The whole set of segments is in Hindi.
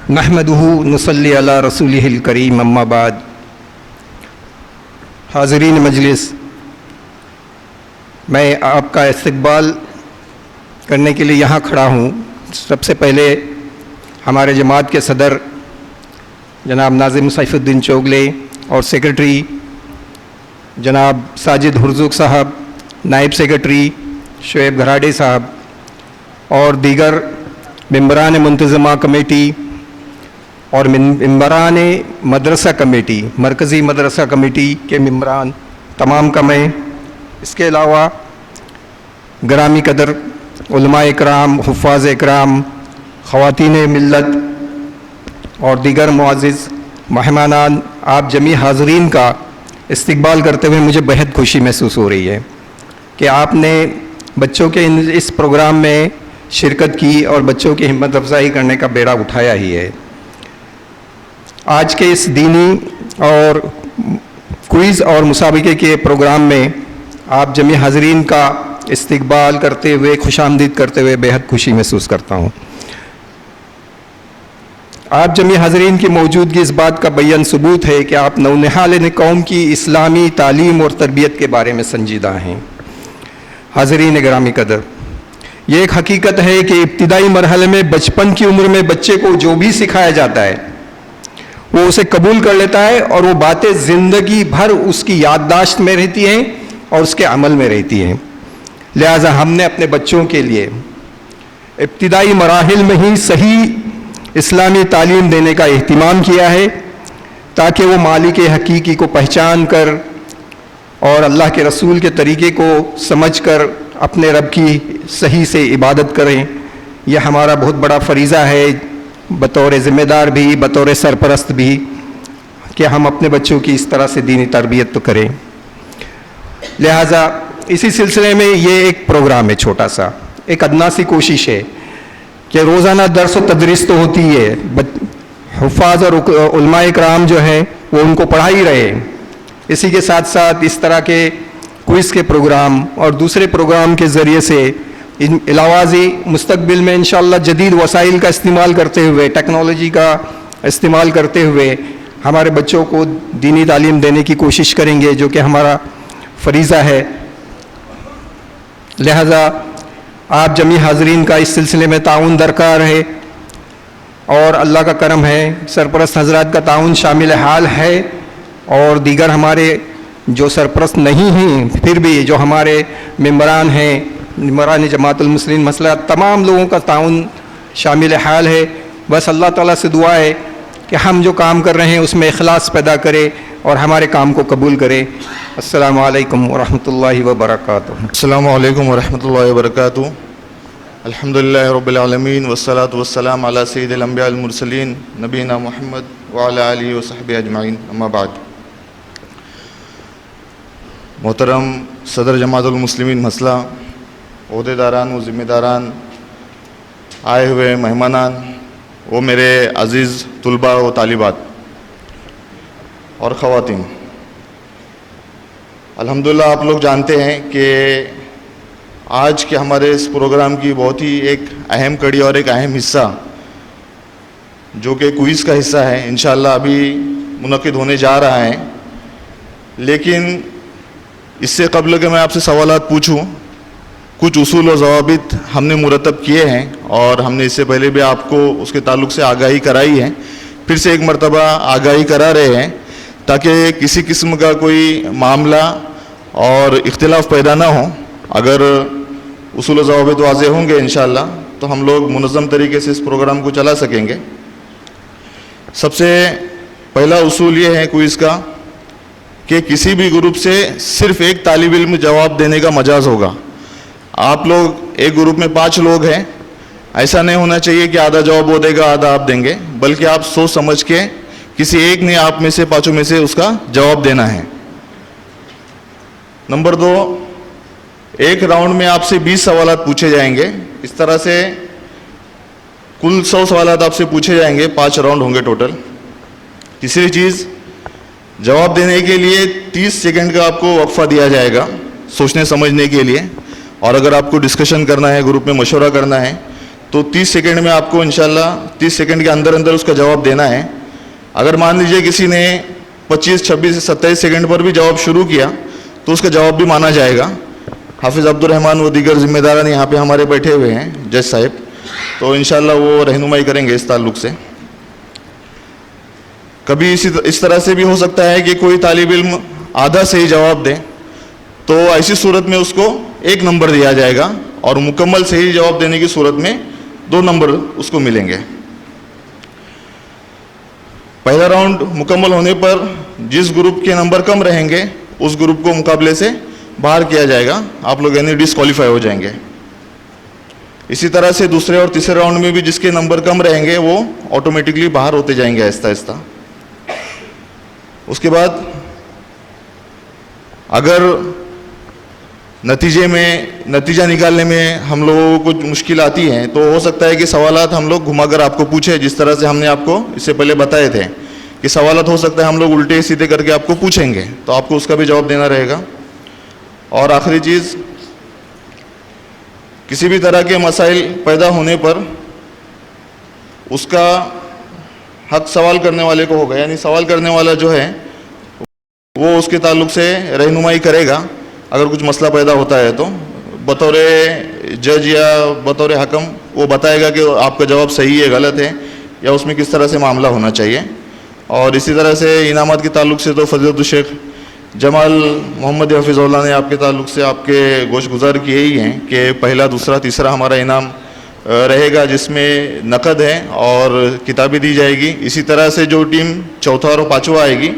नहमदुहु नुसल्ली अला रसूलिहिल करीम अम्मा बाद। हाज़रीन मजलिस, मैं आपका इस्तकबाल करने के लिए यहाँ खड़ा हूँ। सबसे पहले हमारे जमात के सदर जनाब नाज़िम सैफुद्दीन चोगले और सेक्रेटरी जनाब साजिद हुर्जुक साहब, नायब सेक्रेटरी शुएब घराडे साहब और दीगर मेंबरान मुंतज़मा कमेटी और मेंबरान मदरसा कमेटी, मरकज़ी मदरसा कमेटी के मेंबरान तमाम का मैं, इसके अलावा ग्रामी कदर उलमा इकराम, हुफ़ाज़ इकराम, ख़वातीन मिल्लत और दीगर मुअज़्ज़िज़ मेहमानान, आप जमी हाज़रीन का इस्तकबाल करते हुए मुझे बेहद खुशी महसूस हो रही है कि आपने बच्चों के इस प्रोग्राम में शिरकत की और बच्चों की हिम्मत अफजाई करने का बेड़ा उठाया ही है। आज के इस दीनी और क्विज़ और मुसाबिके के प्रोग्राम में आप जमी हाज़रीन का इस्तकबाल करते हुए, खुशामदीद करते हुए बेहद खुशी महसूस करता हूँ। आप जमी हाज़रीन की मौजूदगी इस बात का बयान सबूत है कि आप नौनिहाल कौम की इस्लामी तालीम और तरबियत के बारे में संजीदा हैं। हाज़रीन ग्रामी कदर, ये एक हकीकत है कि इब्तिदाई मरहले में, बचपन की उम्र में बच्चे को जो भी सिखाया जाता है वो उसे कबूल कर लेता है और वो बातें ज़िंदगी भर उसकी याददाश्त में रहती हैं और उसके अमल में रहती हैं। लिहाजा हमने अपने बच्चों के लिए इब्तिदाई मराहिल में ही सही इस्लामी तालीम देने का एहतिमाम किया है ताकि वो मालिक हकीकी को पहचान कर और अल्लाह के रसूल के तरीक़े को समझ कर अपने रब की सही से इबादत करें। यह हमारा बहुत बड़ा फ़रीज़ा है बतौर ज़िम्मेदार भी, बतौर सरपरस्त भी, कि हम अपने बच्चों की इस तरह से दीनी तरबियत तो करें। लिहाजा इसी सिलसिले में ये एक प्रोग्राम है, छोटा सा, एक अदना सी कोशिश है कि रोज़ाना दर्स व तदरीस तो होती है, हुफ़ाज़ और उलमा इकराम जो है वो उनको पढ़ा ही रहे। इसी के साथ साथ इस तरह के क्विज़ के प्रोग्राम और दूसरे प्रोग्राम के ज़रिए से इन इलावाज़ी मुस्तकबिल में इंशाअल्लाह जदीद वसाइल का इस्तेमाल करते हुए, टेक्नोलॉजी का इस्तेमाल करते हुए हमारे बच्चों को दीनी तालीम देने की कोशिश करेंगे, जो कि हमारा फ़रीज़ा है। लिहाजा आप जमी हाज़रीन का इस सिलसिले में ताउन दरकार है और अल्लाह का करम है, सरपरस्त हज़रात का ताउन शामिल हाल है और दीगर हमारे जो सरपरस्त नहीं हैं फिर भी जो हमारे मेंबरान हैं, मेंबरान जमातुल मुस्लिमीन मसला, तमाम लोगों का ताउन शामिल हाल है। बस अल्लाह ताला से दुआ है कि हम जो काम कर रहे हैं उसमें इखलास पैदा करे और हमारे काम को कबूल करे। अस्सलामु अलैकुम वरहमतुल्लाहि वबरकातुहू। अस्सलामु अलैकुम वरहमतुल्लाहि वबरकातुहू। अल्हम्दुलिल्लाहि रब्बिल आलमीन वस्सलातु वस्सलाम अला सय्यिदिल अंबिया वल मुरसलीन नबीना मुहम्मद व अला आलिहि व सहबिहि अजमाइन, अम्मा बाद। मोहतरम सदर जमातुल मुस्लिमीन मसला, ओहदेदारान व ज़िम्मेदारान, आए हुए मेहमानान, वो मेरे अज़ीज़ तुलबा व तालिबात और ख़वातीन, अल्हम्दुलिल्लाह आप लोग जानते हैं कि आज के हमारे इस प्रोग्राम की बहुत ही एक अहम कड़ी और एक अहम हिस्सा जो कि क्विज़ का हिस्सा है, इंशाअल्लाह अभी मुनक़िद होने जा रहा है। लेकिन इससे कबल के मैं आपसे सवालात पूछूं, कुछ उसूल और ज़वाबित हमने मुरतब किए हैं और हमने इससे पहले भी आपको उसके ताल्लुक़ से आगाही कराई है, फिर से एक मरतबा आगाही करा रहे हैं ताकि किसी किस्म का कोई मामला और इख्तिलाफ पैदा ना हो। अगर उसूल और ज़वाबित वाज़ेह होंगे इंशाअल्लाह तो हम लोग मुनज़्ज़म तरीके से इस प्रोग्राम को चला सकेंगे। सबसे पहला उसूल ये है क्विज़ का कि किसी भी ग्रुप से सिर्फ़ एक तालिब इल्म जवाब देने का मजाज होगा। आप लोग एक ग्रुप में 5 लोग हैं, ऐसा नहीं होना चाहिए कि आधा जवाब वो देगा आधा आप देंगे, बल्कि आप सोच समझ के किसी एक ने आप में से 5 में से उसका जवाब देना है। नंबर 2, एक राउंड में आपसे 20 सवालात पूछे जाएंगे। इस तरह से कुल 100 सवालात आपसे पूछे जाएंगे, 5 राउंड होंगे टोटल। तीसरी चीज़, जवाब देने के लिए 30 सेकंड का आपको वक्फा दिया जाएगा सोचने समझने के लिए, और अगर आपको डिस्कशन करना है, ग्रुप में मशवरा करना है तो 30 सेकंड में आपको इंशाल्लाह 30 सेकंड के अंदर अंदर उसका जवाब देना है। अगर मान लीजिए किसी ने 25, 26, 27 सेकंड पर भी जवाब शुरू किया तो उसका जवाब भी माना जाएगा। हाफिज़ अब्दुल रहमान व दीगर जिम्मेदारान यहाँ पे हमारे बैठे हुए हैं, जज साहब, तो इंशाल्लाह वो रहनुमाई करेंगे इस ताल्लुक से। कभी इस तरह से भी हो सकता है कि कोई तालिब इल्म आधा सही जवाब दे, तो ऐसी सूरत में उसको 1 नंबर दिया जाएगा और मुकम्मल सही जवाब देने की सूरत में 2 नंबर उसको मिलेंगे। पहला राउंड मुकम्मल होने पर जिस ग्रुप के नंबर कम रहेंगे उस ग्रुप को मुकाबले से बाहर किया जाएगा, आप लोग यानी डिस्क्वालीफाई हो जाएंगे। इसी तरह से दूसरे और तीसरे राउंड में भी जिसके नंबर कम रहेंगे वो ऑटोमेटिकली बाहर होते जाएंगे आहिस्ता आहिस्ता। उसके बाद अगर नतीजा निकालने में हम लोगों को कुछ मुश्किल आती है तो हो सकता है कि सवालात हम लोग घुमाकर आपको पूछे, जिस तरह से हमने आपको इससे पहले बताए थे कि सवालात हो सकता है हम लोग उल्टे सीधे करके आपको पूछेंगे, तो आपको उसका भी जवाब देना रहेगा। और आखिरी चीज़, किसी भी तरह के मसाइल पैदा होने पर उसका हक सवाल करने वाले को होगा, यानी सवाल करने वाला जो है वो उसके ताल्लुक से रहनुमाई करेगा। अगर कुछ मसला पैदा होता है तो बतौर जज या बतौर हकम वो बताएगा कि आपका जवाब सही है, गलत है, या उसमें किस तरह से मामला होना चाहिए। और इसी तरह से इनामात के ताल्लुक से तो फजीलतुल शेख जमाल मोहम्मद हफीज़ुल्लाह ने आपके ताल्लुक से आपके गोश गुजार किए ही हैं कि पहला, दूसरा, तीसरा हमारा इनाम रहेगा, जिसमें नकद है और किताबें दी जाएगी। इसी तरह से जो टीम चौथा और पाँचवा आएगी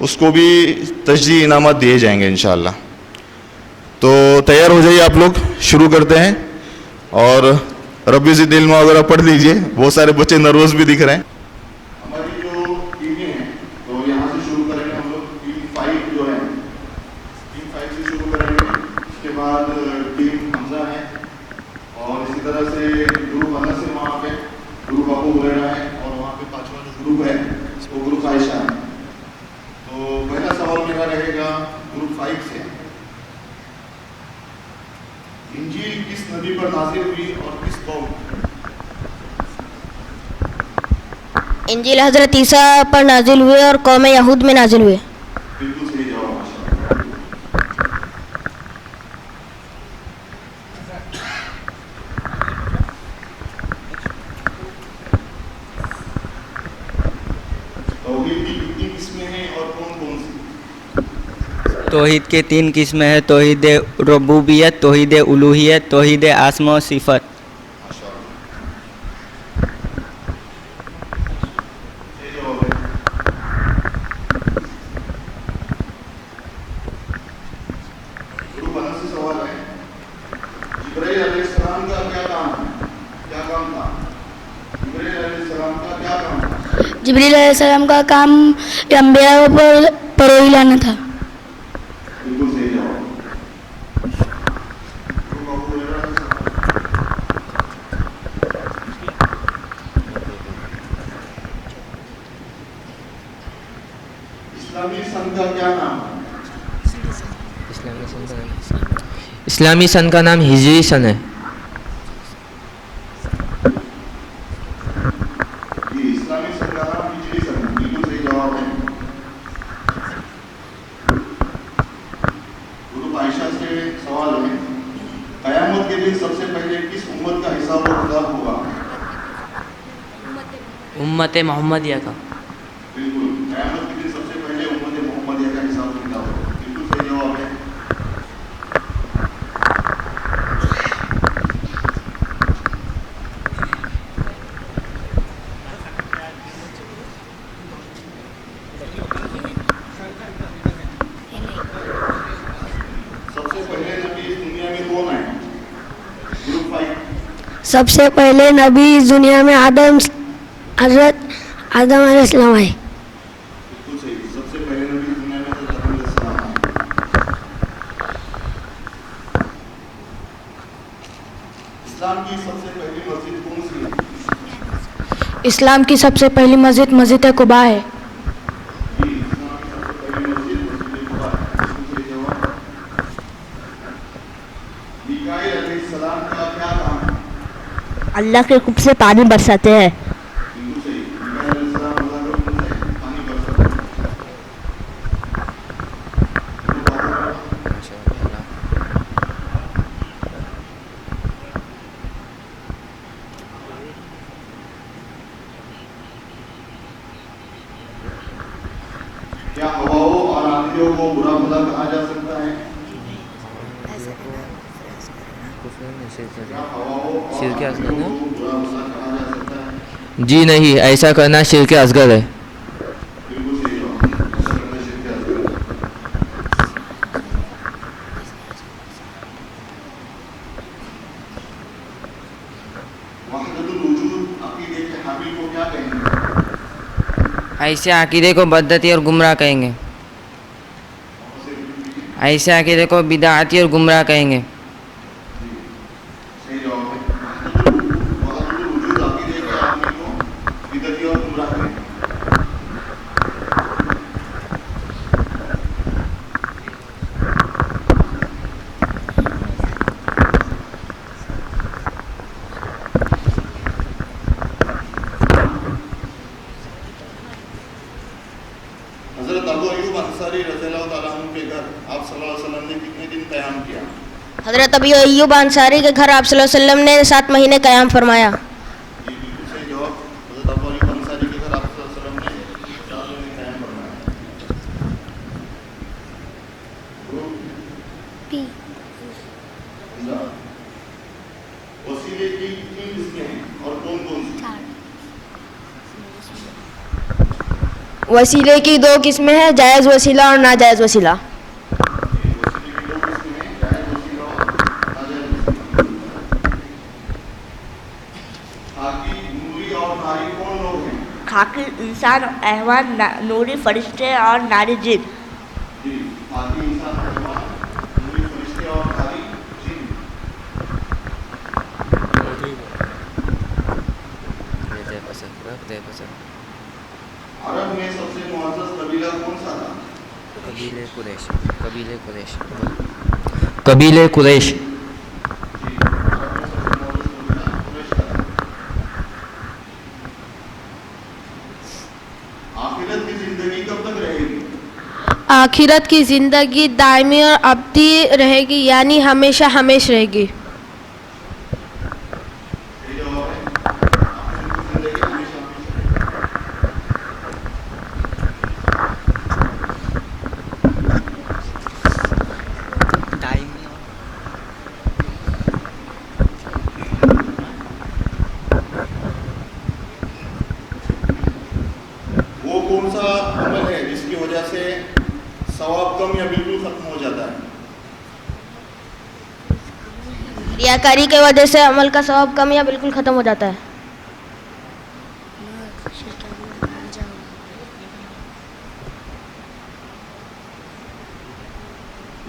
उसको भी तशजीह इनामात दिए जाएंगे इंशाअल्लाह। तो तैयार हो जाइए, आप लोग शुरू करते हैं। और रब्बी ज़िद इल्मा वगैरह पढ़ लीजिए, बहुत सारे बच्चे नर्वस भी दिख रहे हैं। हमारी जो टीमें हैं तो यहाँ से शुरू करेंगे हम लोग। टीम 5 जो है, टीम 5 से शुरू करेंगे। उसके बाद टीम हमजा है और इसी तरह से ग्रुप अनस है, वहाँ पे ग्रुप अबू हुरैरा है और वहाँ पे 5वां जो ग्रुप है वो ग्रुप आयशा है। तो पहला सवाल मेरा रहेगा ग्रुप 5 से। इंजील किस नबी पर नाजिल हुई और किस कौम? इंजील हजरत ईसा पर नाजिल हुए और कौम यहूद में नाजिल हुए। बिल्कुल सही जवाब माशाअल्लाह। तौहीद की कितनी किस्में हैं और कौन कौन सी? तौहीद के 3 किस्में हैं, तौहीद रुबूबियत, तौहीद उलूहियत, तौहीद आस्मा व सिफत। जिब्रील अलैहिस्सलाम का काम अंबिया पर परोई लाना था। बिल्कुल सही जवाब। इस्लामी सन का क्या नाम है? इस्लामी सन का नाम हिजरी सन है। जी, इस्लामी सन का नाम हिजरी सन है, बिल्कुल सही जवाब है। ग्रुप आयशा से सवाल है, कयामत के दिन सबसे पहले किस उम्मत का हिसाब और किताब होगा? उम्मत मोहम्मदिया का। बिल्कुल, कयामत के दिन सबसे पहले उम्मत मोहम्मदिया का हिसाब और किताब होगा, बिल्कुल सही जवाब है। सबसे पहले नबी इस दुनिया में कौन आए? ग्रुप 5। सबसे पहले नबी इस दुनिया में हजरत आदम अलैहिस्सलाम आए। बिल्कुल सही, सबसे पहले नबी इस दुनिया में हजरत आदम अलैहिस्सलाम आए। इस्लाम की सबसे पहली मस्जिद कौन सी है? इस्लाम की सबसे पहली मस्जिद मस्जिद कुबा है। जी, इस्लाम की सबसे पहली मस्जिद मस्जिद कुबा है, बिल्कुल सही जवाब। मीकाईल अलैहिस्सलाम का क्या काम है? अल्लाह के हुक्म से पानी बरसाते हैं। बिल्कुल सही। मीका अलैहिस्सलाम अल्लाह के हुक्म से पानी बरसाते हैं। क्या हवाओं और आंधियों को बुरा भला कहा जा सकता है? क्या हवाओं और शिर्क असगर आंधियों ना? को बुरा भला कहा जा सकता है? जी नहीं, ऐसा करना शिर्क असगर है। बिल्कुल सही जवाब। ऐसा करना शिर्क असगर है। वहदतुल वजूद अकीदे के हामिल को क्या कहेंगे? ऐसे अकीदे को बद्दती और गुमराह कहेंगे। ऐसे अकीदे को बिदाअती और गुमराह कहेंगे। सही जवाब है। वहदतुल वजूद अकीदे के हामिल को बिदअती और गुमराह कहेंगे। हज़रत अबू अय्यूब अंसारी रज़ियल्लाहु ताला अन्हु के घर आप सल्लल्लाहु अलैहि वसल्लम ने कितने दिन क़याम किया? हज़रत अबू अय्यूब अंसारी के घर आप सल्लल्लाहु अलैहि वसल्लम ने 7 महीने क़याम फरमाया। ये बिल्कुल सही जवाब। हज़रत अबू अय्यूब अंसारी के घर आप सल्लल्लाहु अलैहि वसल्लम ने 4 महीने क़याम फरमाया। वसीले की कितनी किस्में हैं और कौन कौन सी? वसीले की 2 किस्में हैं, जायज़ वसीला और नाजायज़ वसीला। वसीले की 2 किस्में हैं, जायज़ वसीला और नाजायज़ वसीला। खाकी, नूरी और नारी कौन लोग हैं? खाकी इंसान, अहवान, नूरी फरिश्ते और नारी जिन। जी, खाकी इंसान, हैवान, नूरी फरिश्ते और नारी जिन। अरब में सबसे मुअज़्ज़ज़ कबीला कौन सा था? कबीले कुरैश। कबीले कुरैश। जी, अरब में सबसे मुअज़्ज़ज़ कबीला कुरैश का था। आखिरत की ज़िंदगी कब तक रहेगी? आखिरत की ज़िंदगी दायमी और अबदी रहेगी, यानी हमेशा हमेश रहेगी। सही जवाब है। आखिरत की ज़िंदगी हमेशा हमेशा वो कौन सा अमल है जिसकी वजह से सवाब कम या बिल्कुल खत्म हो जाता है? रियाकारी की वजह से अमल का सवाब कम या बिल्कुल ख़त्म हो जाता है।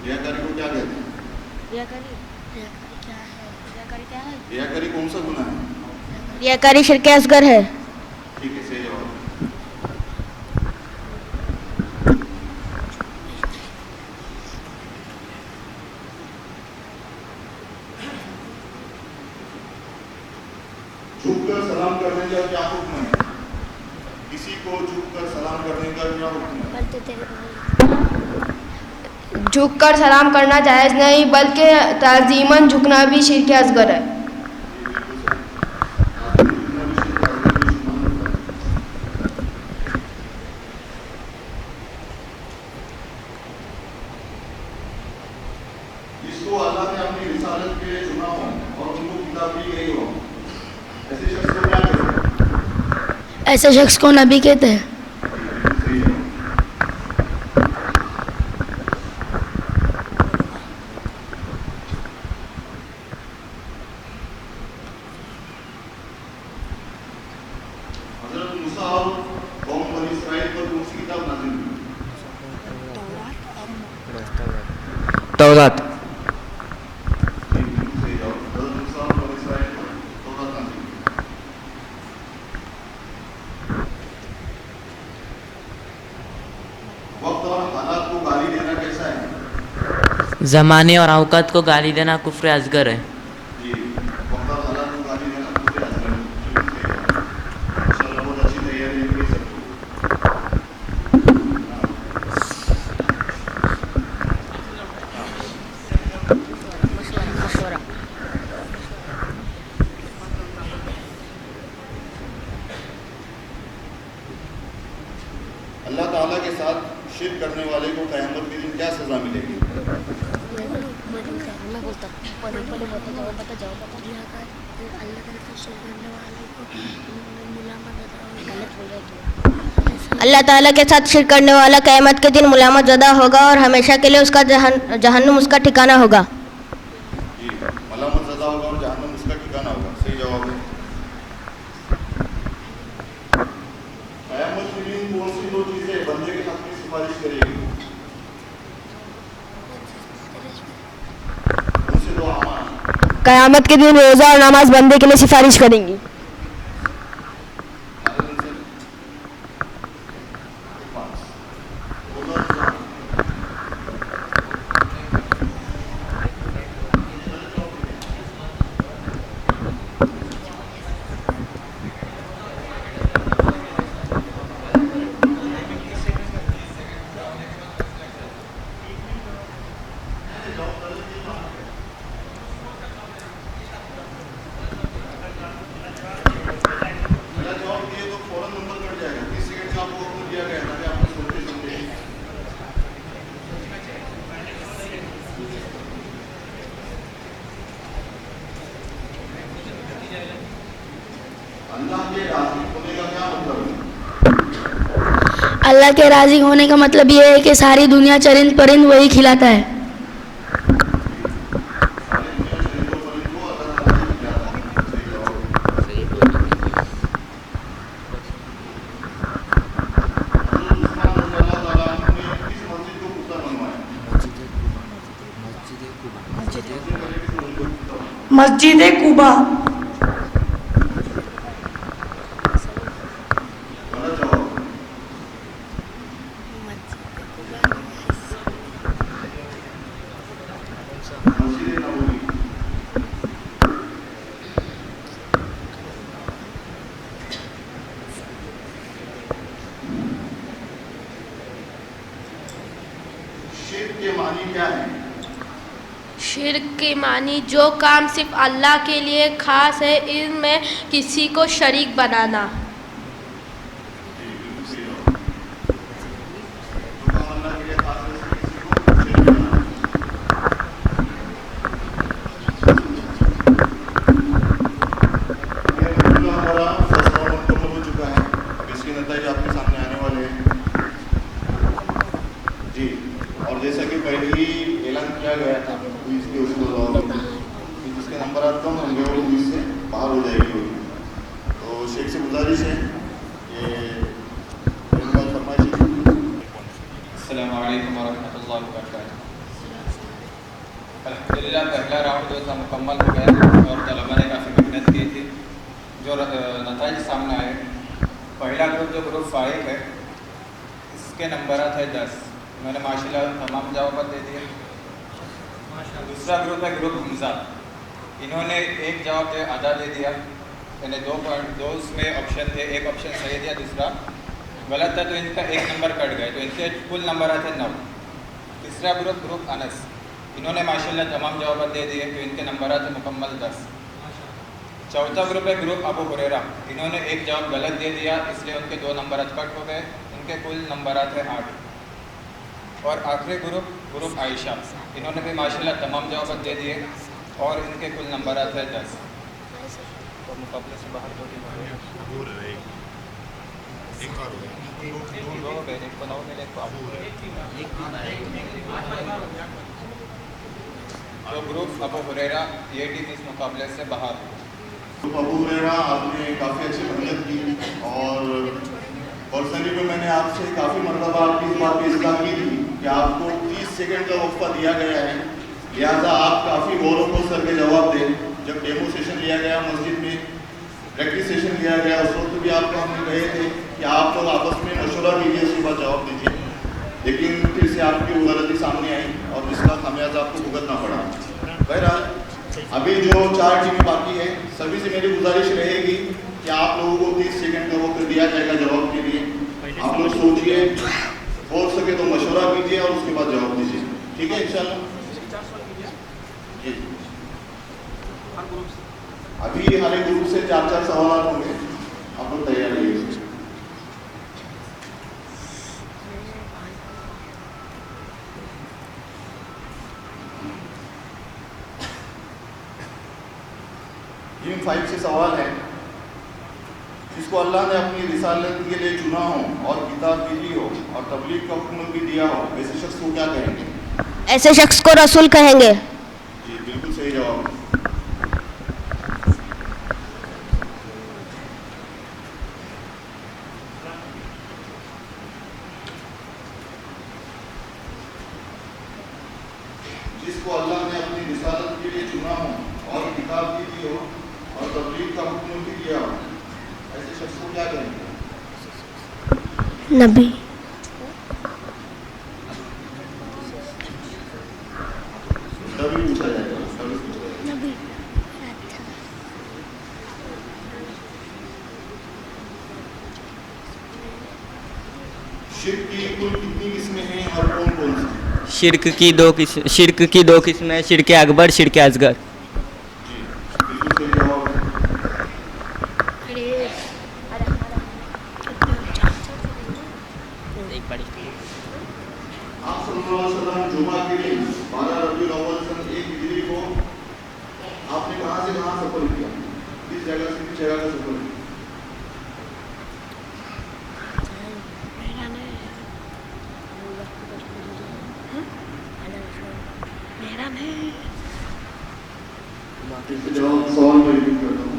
रियाकारी को क्या कहते हैं? रियाकारी कौन सा गुनाह है? रियाकारी शिर्क असगर है। ठीक है, सही जवाब। झुककर सलाम करने का क्या हुक्म है? किसी को झुककर सलाम करने का क्या हुक्म है? झुककर सलाम करना जायज़ नहीं, बल्कि ताज़ीमन झुकना भी शिर्क असगर है। जिसको अल्लाह ने अपनी रिसालत के लिए चुना हो और उनको किताब दी गई हो, ऐसे शख्स को क्या कहते हैं? ऐसे शख्स को नबी कहते हैं। सही है। हज़रत मूसा और कौम बनी इस्राइल पर कौन सी किताब नाज़िल हुई? तौरात। जी, बिल्कुल सही जवाब। हज़रत मूसा और बनी इस्राइल पर तौरात नाज़िल हुई। वक्त और हालात को गाली देना कैसा है? ज़माने और औकात को गाली देना कुफ्र असगर है। जी, वक्त और हालात को गाली देना कुफ्र शिरक करने वाले को क़यामत के दिन क्या सज़ा मिलेगी? मैं बोलता पहले बता जाओ अल्लाह ताला के साथ शिरक करने वाला क़यामत के दिन मुलामत ज़दा होगा और हमेशा के लिए उसका जहन्नुम उसका ठिकाना होगा। जी, मलामत ज़दा होगा और जहन्नुम उसका ठिकाना होगा। सही जवाब है। क़यामत के दिन कौन सी दो चीज़ें बंदे के हक़ में सिफारिश करेगी? कौन से दो अमाल? क़यामत के दिन रोज़ा और नमाज बंदे के लिए सिफारिश करेंगी। अल्लाह के राज़ी होने का मतलब ये है कि सारी दुनिया चरिंद परिंद वही खिलाता है। मस्जिद कुबा। शिर्क के मानी जो काम सिर्फ अल्लाह के लिए ख़ास है, इनमें किसी को शरीक बनाना। और जैसा कि पहले ही ऐलान किया गया था क्विज के उसको कि जिसके नंबर कम होंगे वो क्विज से बाहर हो जाएगी। तो शेख से गुजारिश है कि फरमाइश। अस्सलाम वालेकुम वरहमतुल्लाहि वबरकातुहू। अल्हम्दुलिल्लाह पहला राउंड जो था मुकम्मल हो गया और तलबा ने काफ़ी मेहनत की थी। जो नतीजे सामने आए, पहला ग्रुप जो ग्रुप 5 है इसके नंबर थे 10। मैंने माशाल्लाह तमाम जवाब दे दिए। दूसरा ग्रुप है ग्रुप हमजा, इन्होंने एक जवाब जो आधा दे दिया, यानी 2 उसमें ऑप्शन थे, एक ऑप्शन सही दिया दूसरा गलत था, तो इनका एक नंबर कट गए, तो इनके कुल नंबर आते 9। तीसरा ग्रुप ग्रुप अनस, इन्होंने माशाल्लाह तमाम जवाब दे दिए, तो इनके नंबर आते मुकम्मल 10। चौथा ग्रुप है ग्रुप अबू हुरैरा, इन्होंने एक जवाब गलत दे दिया, इसलिए उनके 2 नंबर कट हो गए, इनके कुल नंबर आते 8। और आखिरी ग्रुप आयशा, इन्होंने भी माशाल्लाह तमाम जवाब दे दिए और इनके कुल नंबर आते हैं 10। तो मुकाबले से बाहर दो टीम हो गई। तो ग्रुप अबू हुरैरा ये टीम इस मुकाबले से बाहर। ग्रुप अबू हुरैरा आपने काफ़ी अच्छी मेहनत की और पर्सनली भी मैंने आपसे काफ़ी मरतबा आपकी इस बात की इस्लाह की थी कि आपको 30 सेकंड का वक्फा दिया गया है, लिहाजा आप काफ़ी गौरव को सर के जवाब दें। जब डेमो सेशन लिया गया मस्जिद में, प्रैक्टिस सेशन लिया गया, उस वक्त भी आपको हमने कहे थे कि आप लोग आपस में मशवरा कीजिए, उसके बाद जवाब दीजिए, लेकिन फिर से आपकी वो गलती सामने आई और इसका खामियाजा आपको भुगतना पड़ा। बहरहाल अभी जो 4 टीमें बाकी है, सभी से मेरी गुजारिश रहेगी कि आप लोगों को 30 सेकंड का वक्त दिया जाएगा जवाब के लिए। आप लोग सोचिए, हो सके तो मशवरा कीजिए और उसके बाद जवाब दीजिए, ठीक है इंशाल्लाह। जी, अभी हर एक ग्रुप से 4-4 सवाल होंगे, आप लोग तैयार रहिए। जिन 5 से सवाल हैं, जिसको अल्लाह ने अपनी रिसालत के लिए चुना हो और किताब भी दी हो और तबलीग का हुक्म भी दिया हो, ऐसे शख्स को क्या कहेंगे? ऐसे शख्स को रसूल कहेंगे। जी बिल्कुल सही जवाब। जिसको अल्लाह ने अपनी रिसालत के लिए चुना हो और किताब भी दी हो और तबलीग का हुक्म भी दिया हो, ऐसे शख्स को क्या कहेंगे? नबी। तभी पूछा जाएगा, तभी पूछा जाएगा। नबी। शिर्क की कुल कितनी किस्में हैं और कौन कौन सी? शिर्क की दो किस्में हैं, शिर्क अकबर, शिर्क असगर। जी बिल्कुल सही जवाब है। आप सल्लल्लाहु अलैहि वसल्लम जुमा के दिन 12 रबीउल अव्वल सन 1 हिजरी को आपने कहाँ से कहाँ सफर किया? किस जगह से किस जगह का सफर किया? जवाब सवाल में रिपीट करता हूँ।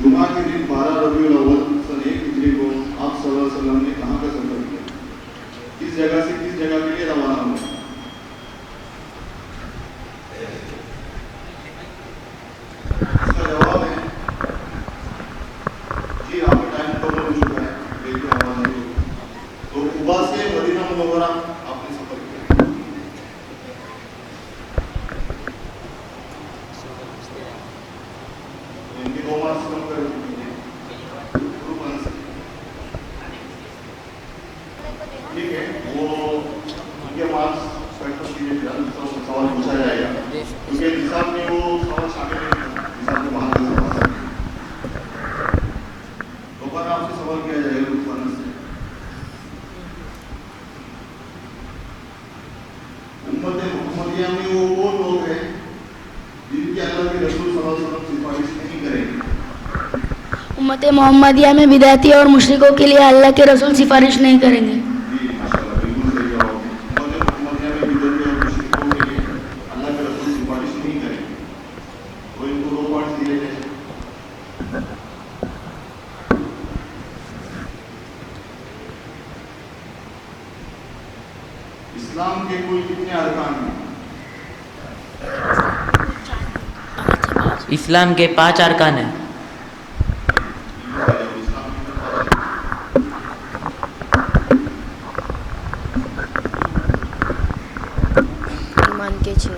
जुमा के दिन 12 रबीउल अव्वल सन 1 हिजरी को आप सल्लल्लाहु अलैहि वसल्लम ने कहाँ का सफर किया? किस जगह से किस जगह के लिए रवाना हुए? इसका जवाब है जी, आपका टाइम कवर हो चुका है। देखिए आवाज नहीं होगी। तो कुबा से मदीना मुनव्वरा आपने सफर किया। इनके 2 मार्क्स कम कर दीजिए। ग्रुप आंसर ठीक है, वो उनके मार्क्स कट कीजिएगा, सवाल पूछा जाएगा क्योंकि निसाब में वो सवाल शामिल नहीं है, निसाब के बाहर का सवाल। दोबारा आपसे सवाल किया जाएगा ग्रुप आंसर से। उम्मत मुहम्मदिया में वो कौन लोग हैं जिनके अल्लाह के रसूल सल्लल्लाहु अलैहि वसल्लम सिफारिश नहीं करेंगे? उम्मत मोहम्मदिया में बिदाती और मुशरिकों के लिए अल्लाह के रसूल सिफारिश नहीं करेंगे। जी माशाल्लाह, बिल्कुल सही जवाब है। उम्मत मुहम्मदिया में बिदाती और मुशरिकों के लिए अल्लाह के रसूल सिफारिश नहीं करेंगे। तो इनको 2 पॉइंट्स दिए गए। इस्लाम के कुल कितने अरकान हैं? इस्लाम के 5 अरकान हैं। ईमान के 6।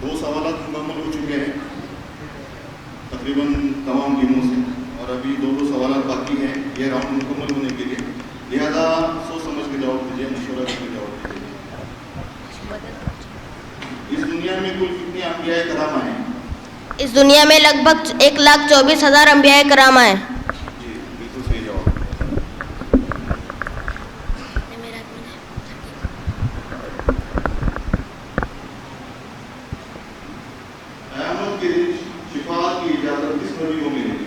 2 सवाल मुकम्मल हो चुके हैं तकरीबन तमाम टीमों से, और अभी 2 सवाल बाकी हैं ये राउंड मुकम्मल होने के लिए। लिहाजा सोच समझ के जवाब दीजिए, मशवरा करके जवाब दीजिए। इस दुनिया में कुल कितनी अंबिया करामा हैं? इस दुनिया में लगभग 1,24,000 अंबिया करामा है। जी बिल्कुल सही जवाब। क़यामत के दिन शिफाअत की इजाज़त किस नबी को मिलेगी?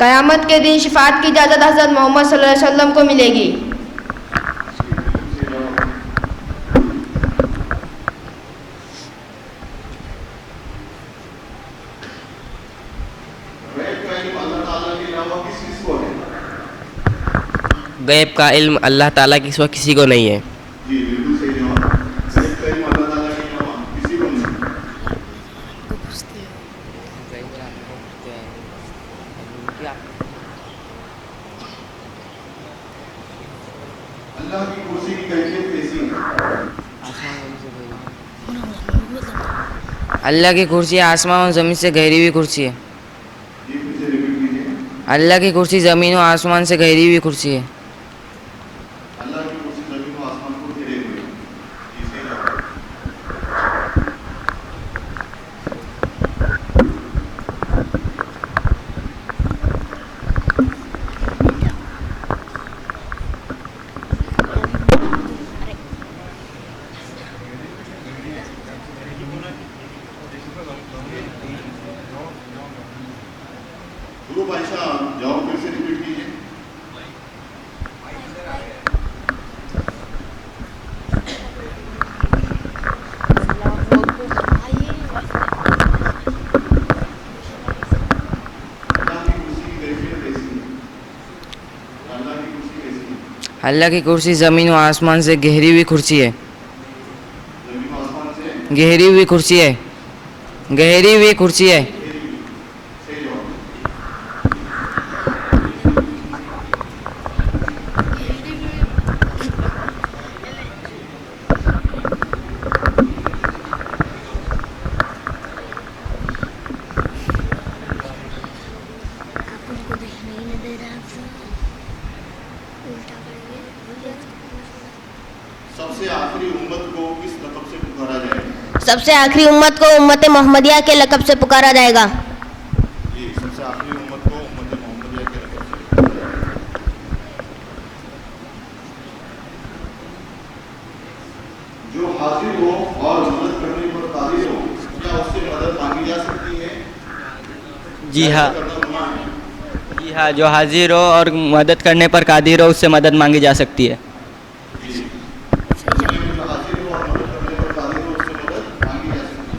क़यामत के दिन शिफात की इजाज़त हज़रत मोहम्मद सल्लल्लाहु अलैहि वसल्लम को मिलेगी। गैब का इल्म अल्लाह ताला के सिवा किसी को नहीं है। जी बिल्कुल सही जवाब। गैब का इल्म अल्लाह ताला के अलावा किसी को नहीं। अल्लाह की कुर्सी की कैफियत कैसी है? अल्लाह की कुर्सी आसमान और ज़मीन से गहरी हुई कुर्सी है। जी फिर से रिपीट कीजिए। अल्लाह की कुर्सी ज़मीन और आसमान से गहरी हुई कुर्सी है। अल्लाह की कुर्सी ज़मीन और आसमान को घेरे हुए है। जी सही जवाब। ग्रुप आयशा जवाब फिर से रिपीट कीजिए। अल्लाह की कुर्सी ज़मीन व आसमान से गहरी हुई कुर्सी है। जमीन और आसमान से गहरी हुई कुर्सी है। गहरी हुई कुर्सी है। सही जवाब। सबसे आखिरी उम्मत को किस लक़ब से पुकारा जाएगा? सबसे आखिरी उम्मत को उम्मत मोहम्मदिया के लक़ब से पुकारा जाएगा। जी, सबसे आखिरी उम्मत को उम्मत मोहम्मदिया के लक़ब से पुकारा जाएगा। जो हाजिर हो और मदद करने पर कादिर हो, क्या उससे मदद मांगी जा सकती है? जी हाँ। ऐसा करना गुनाह है? जी हाँ, जो हाजिर हो और मदद करने पर कादिर हो उससे मदद मांगी जा सकती है। जी, जो हाजिर हो और मदद करने पर कादिर हो उससे मदद मांगी जा सकती है।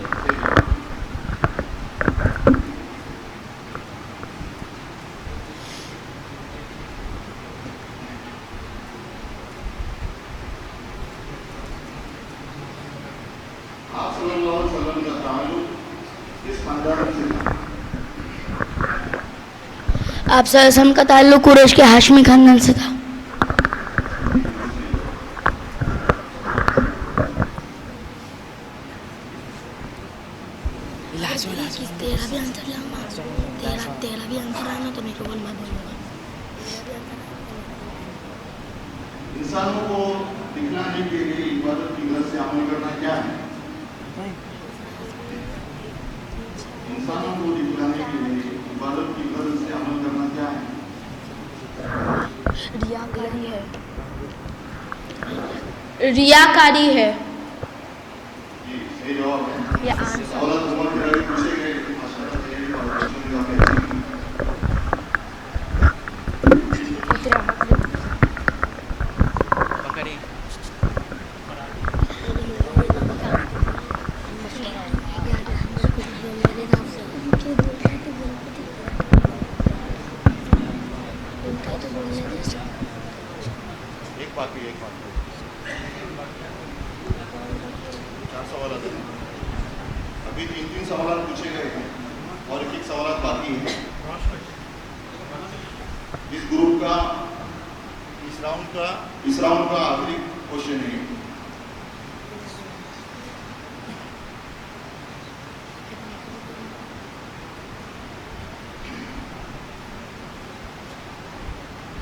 आप सल्लल्लाहु अलैहि वसल्लम का ताल्लुक इस खानदान से था। आप सल्लल्लाहु अलैहि वसल्लम का ताल्लुक कुरैश के हाशमी खानदान से था। तेरा भी आंसर तेरा भी आंसर आना तो मेरे को बोल मैं बोलूँगा। इंसानों को दिखलाने के लिए इबादत की गरज से अमल करना क्या है? इंसानों को दिखलाने के लिए इबादत की गरज से अमल करना क्या है? रियाकारी है। रियाकारी है। जी, सही जवाब है। ये आंसर सवाल उमर के आगे पूछे गए लेकिन माशाल्लाह तैयारी और क्वेश्चन का बेहतरीन की। एक बाकी 4 सवाल आते हैं। अभी 3 सवाल पूछे गए हैं और एक सवाल बाकी है। इस ग्रुप का इस राउंड का आखिरी क्वेश्चन है।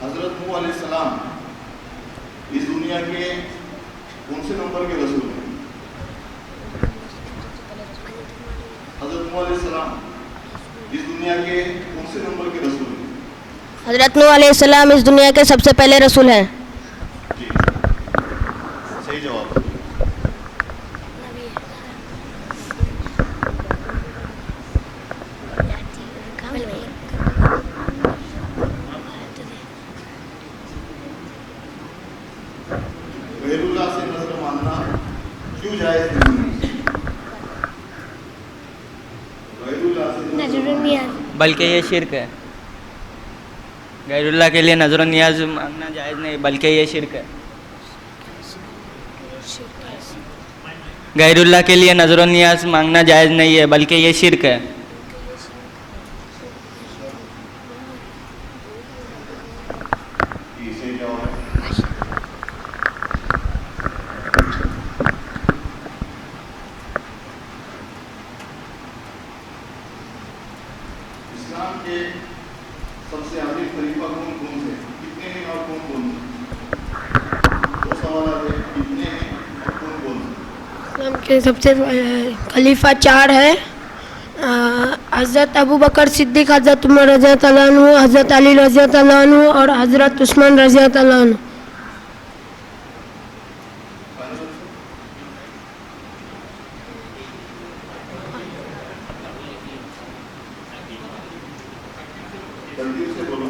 हजरत नूह अलैहिस्सलाम इस दुनिया के कौन से नंबर के रसूल हैं? हजरत नूह अलैहिस्सलाम इस दुनिया के कौन से नंबर के रसूल हैं? हज़रत नूह अलैहिस्सलाम इस दुनिया के सबसे पहले रसूल हैं। जी, सही जवाब। गैरुल्लाह से नजर मानना क्यों जायज नहीं है? गैरुल्लाह से नजर बल्कि ये शिरक है। गैरुल्लाह के लिए नजर नियाज मांगना जायज़ नहीं बल्कि ये शिरक है। गैरुल्लाह के लिए नजर नियाज मांगना जायज़ नहीं है बल्कि ये शिरक है। जी, सही जवाब है। इस्लाम के सबसे आखिरी खलीफा कौन कौन थे? कितने हैं और कौन कौन थे? 2 सवाल है, कितने हैं और कौन कौन थे? इस्लाम के सबसे खलीफा 4 है। हज़रत अबू बकर सिद्दीक़, हज़रत उमर रज़ियल्लाहु अन्हु, हज़रत अली रज़ियल्लाहु अन्हु और हज़रत उस्मान रज़ियल्लाहु अन्हु। तरतीब से बोलो,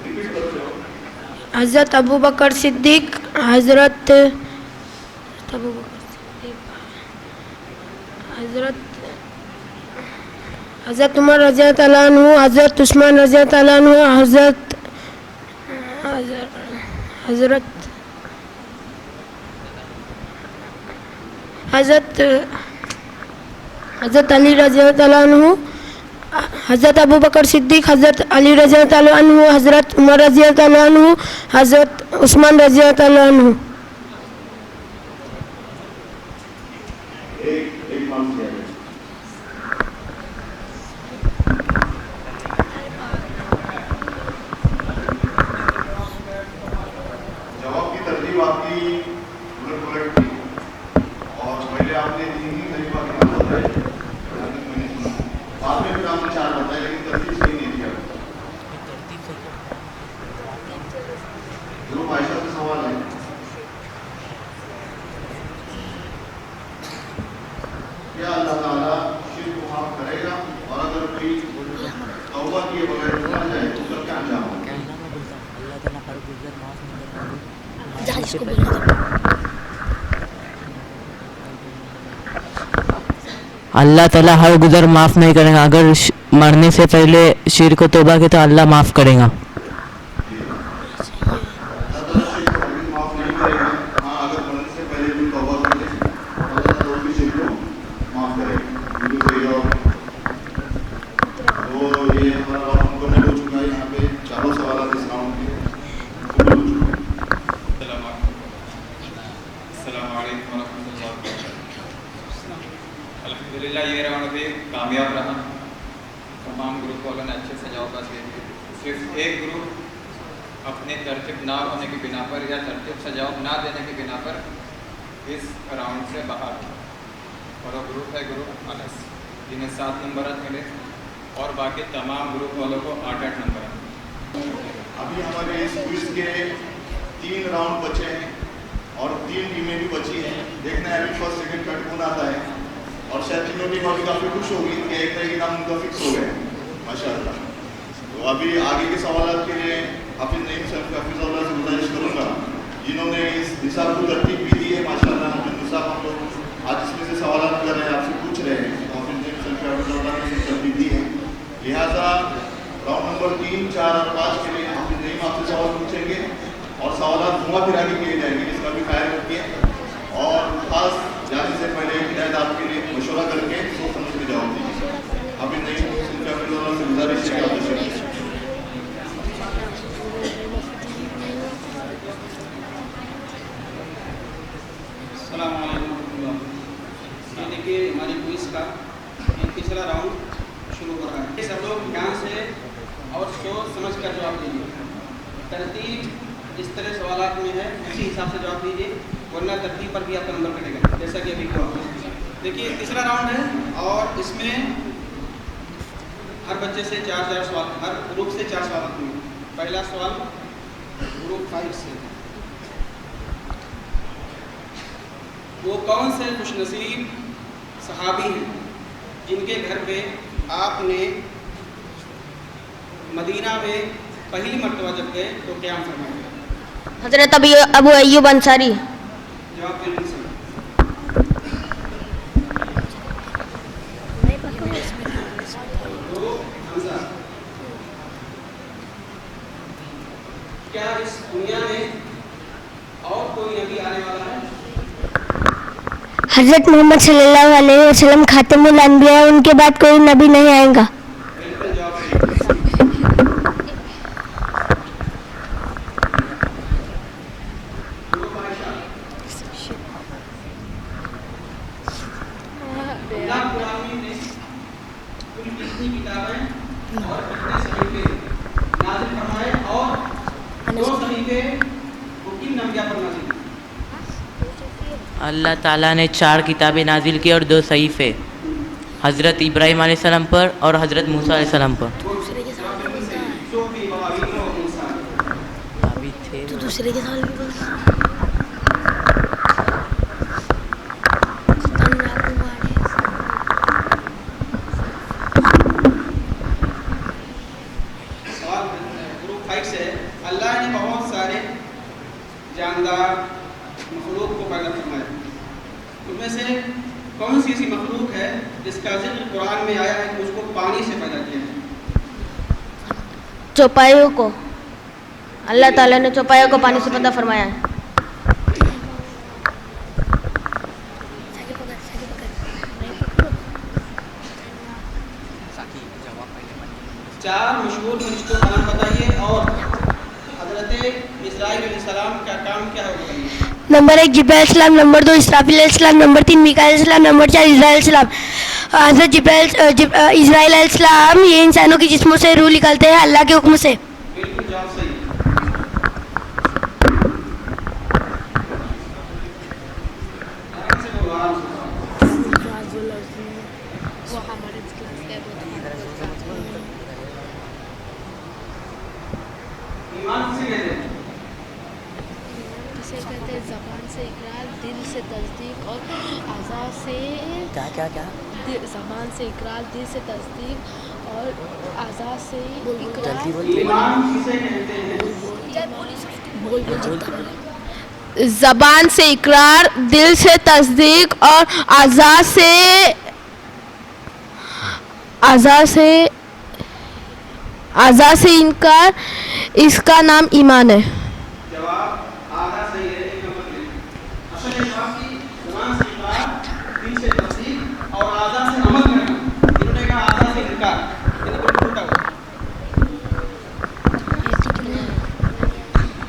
रिपीट करते हो। हज़रत अबू बकर सिद्दीक, हज़रत अबू बकर सिद्दीक, हज़रत उमर रज़ी अल्लाह अन्हु, हज़रत उस्मान रज़ी अल्लाह अन्हु, हज़रत अली रज़ी अल्लाह अन्हु, हज़रत अबू बकर सिद्दीक, हज़रत अली रज़ी अल्लाह अन्हु, हज़रत उमर रज़ी अल्लाह अन्हु, हज़रत उस्मान रज़ी अल्लाह अन्हु। एक नाम किया है। जवाब की तरतीब आपकी उलट थी और पहले आपने 3 ही तरीका के नाम बताए, मैंने सुना। बाद में फिर आपने 4 बताए, लेकिन तरतीब सही नहीं दिया। जो आयशा से सवाल है, क्या अल्लाह ताला शिर्क को माफ करेगा, और अगर कोई तौबा किए बगैर मर जाए तो उसका क्या अंजाम होगा? अल्लाह ताला हर गुज़र माफ़ नहीं करेगा। अगर मरने से पहले शिर्क को तौबा के तो अल्लाह माफ़ करेगा। अल्हम्दुलिल्लाह ये राउंड भी कामयाब रहा। तमाम ग्रुप वालों ने अच्छे से जवाब दिए। सिर्फ एक ग्रुप अपने तरतीब ना होने की बिना पर या तरतीब से जवाब ना देने की बिना पर इस राउंड से बाहर, और वो ग्रुप है ग्रुप अनस, जिन्हें 7 नंबर मिले और बाकी तमाम ग्रुप वालों को 8-8 नंबर। अभी हमारे इस क्विज के 3 राउंड बचे हैं और 3 टीमें भी बची हैं। देखना है अभी फर्स्ट सेकंड थर्ड कौन आता है, और शायद तीनों टीम अभी काफ़ी खुश होगी कि एक तरह के नाम उनका फिक्स हो गए माशाअल्लाह। तो अभी आगे के सवाल के लिए हाफिज नईम साहब हाफिज़ से गुजारिश करूँगा, जिन्होंने इस निसाब को तरतीब भी दी है माशाअल्लाह। जो निसाब हम लोग आज इसमें से सवाल कर रहे हैं, आपसे पूछ रहे हैं, हाफिज नईम साहब हाफिज़ ने तरतीब दी है। लिहाजा राउंड नंबर 3, 4 और 5 के लिए हाफिज नईम आपसे सवाल पूछेंगे और सवाल घुमा फिरा के किए जाएंगे, इसका भी ख्याल रखिए। और खास जाने से पहले हिदायत आपके लिए मशवरा करके सोच समझ के जवाब दीजिए। अभी नहीं से गुजारिश है कि अस्सलाम वालेकुम। ये देखिए हमारी क्विज का तीसरा राउंड शुरू हो रहा है। सब लोग ध्यान से और सोच समझ कर जवाब दीजिए। तरतीब इस तरह सवालात में है, उसी हिसाब से जवाब दीजिए, वरना तरतीब पर भी आपका नंबर कटेगा, जैसा कि अभी हुआ। देखिए तीसरा राउंड है और इसमें हर बच्चे से 4 सवाल, हर ग्रुप से 4 सवाल होंगे। पहला सवाल ग्रुप 5 से, वो कौन से खुशनसीब सहाबी हैं जिनके घर पे आपने मदीना में पहली मर्तबा जब गए तो क़याम फरमाया? हज़रत अबू अय्यूब अंसारी। जवाब बिल्कुल सही। क्या इस दुनिया में और कोई नबी आने वाला है? हज़रत मोहम्मद सल्लल्लाहु अलैहि वसल्लम खातिमुल अंबिया, उनके बाद कोई नबी नहीं आएगा। बिल्कुल जवाब सही। अल्लाह ताला ने 4 किताबें नाजिल की और 2 सहीफ़े, हज़रत इब्राहीम अलैहिस्सलाम पर और हज़रत मूसा अलैहिस्सलाम पर। अभी थे तो दूसरे के साल भी बस। जिसका जिक्र कुरान में आया है कि उसको पानी से पैदा किया है? चौपाइयों को, अल्लाह ताला ने चौपाइयों को पानी से पैदा फरमाया है। चार मशहूर फरिश्तों का नाम बताइए और हजरत इस्राईल अलैहिस्सलाम का काम क्या है बताइए। नंबर 1 जिब्राइल सलाम, नंबर 2 इसराफिल अलैहिस्सलाम, नंबर 3 मीकाईल सलाम, नंबर 4 इज़राइल सलाम। हज़रत इज़राइल अलैहिस्सलाम ये इंसानों के जिस्मों से रूह निकालते हैं अल्लाह के हुक्म से। बिल्कुल जवाब सही। आराम से बोलो, आराम से। ईमान किसे कहते हैं? इसे कहते हैं ज़बान से इकरार, दिल से तस्दीक और आज़ा से क्या ज़बान से इकरार, दिल से तस्दीक और आज़ा से इकरार। ईमान किसे कहते हैं? ज़बान से इकरार, दिल से तस्दीक और आज़ा से इनकार, इसका नाम ईमान है। जवाब आधा सही है, एक नंबर ले। असल में जवाब की ज़बान से इकरार, दिल से तस्दीक और आज़ा से अमल करना। इन्होंने कहा आज़ा से इनकार, ये बिल्कुल उल्टा हुआ।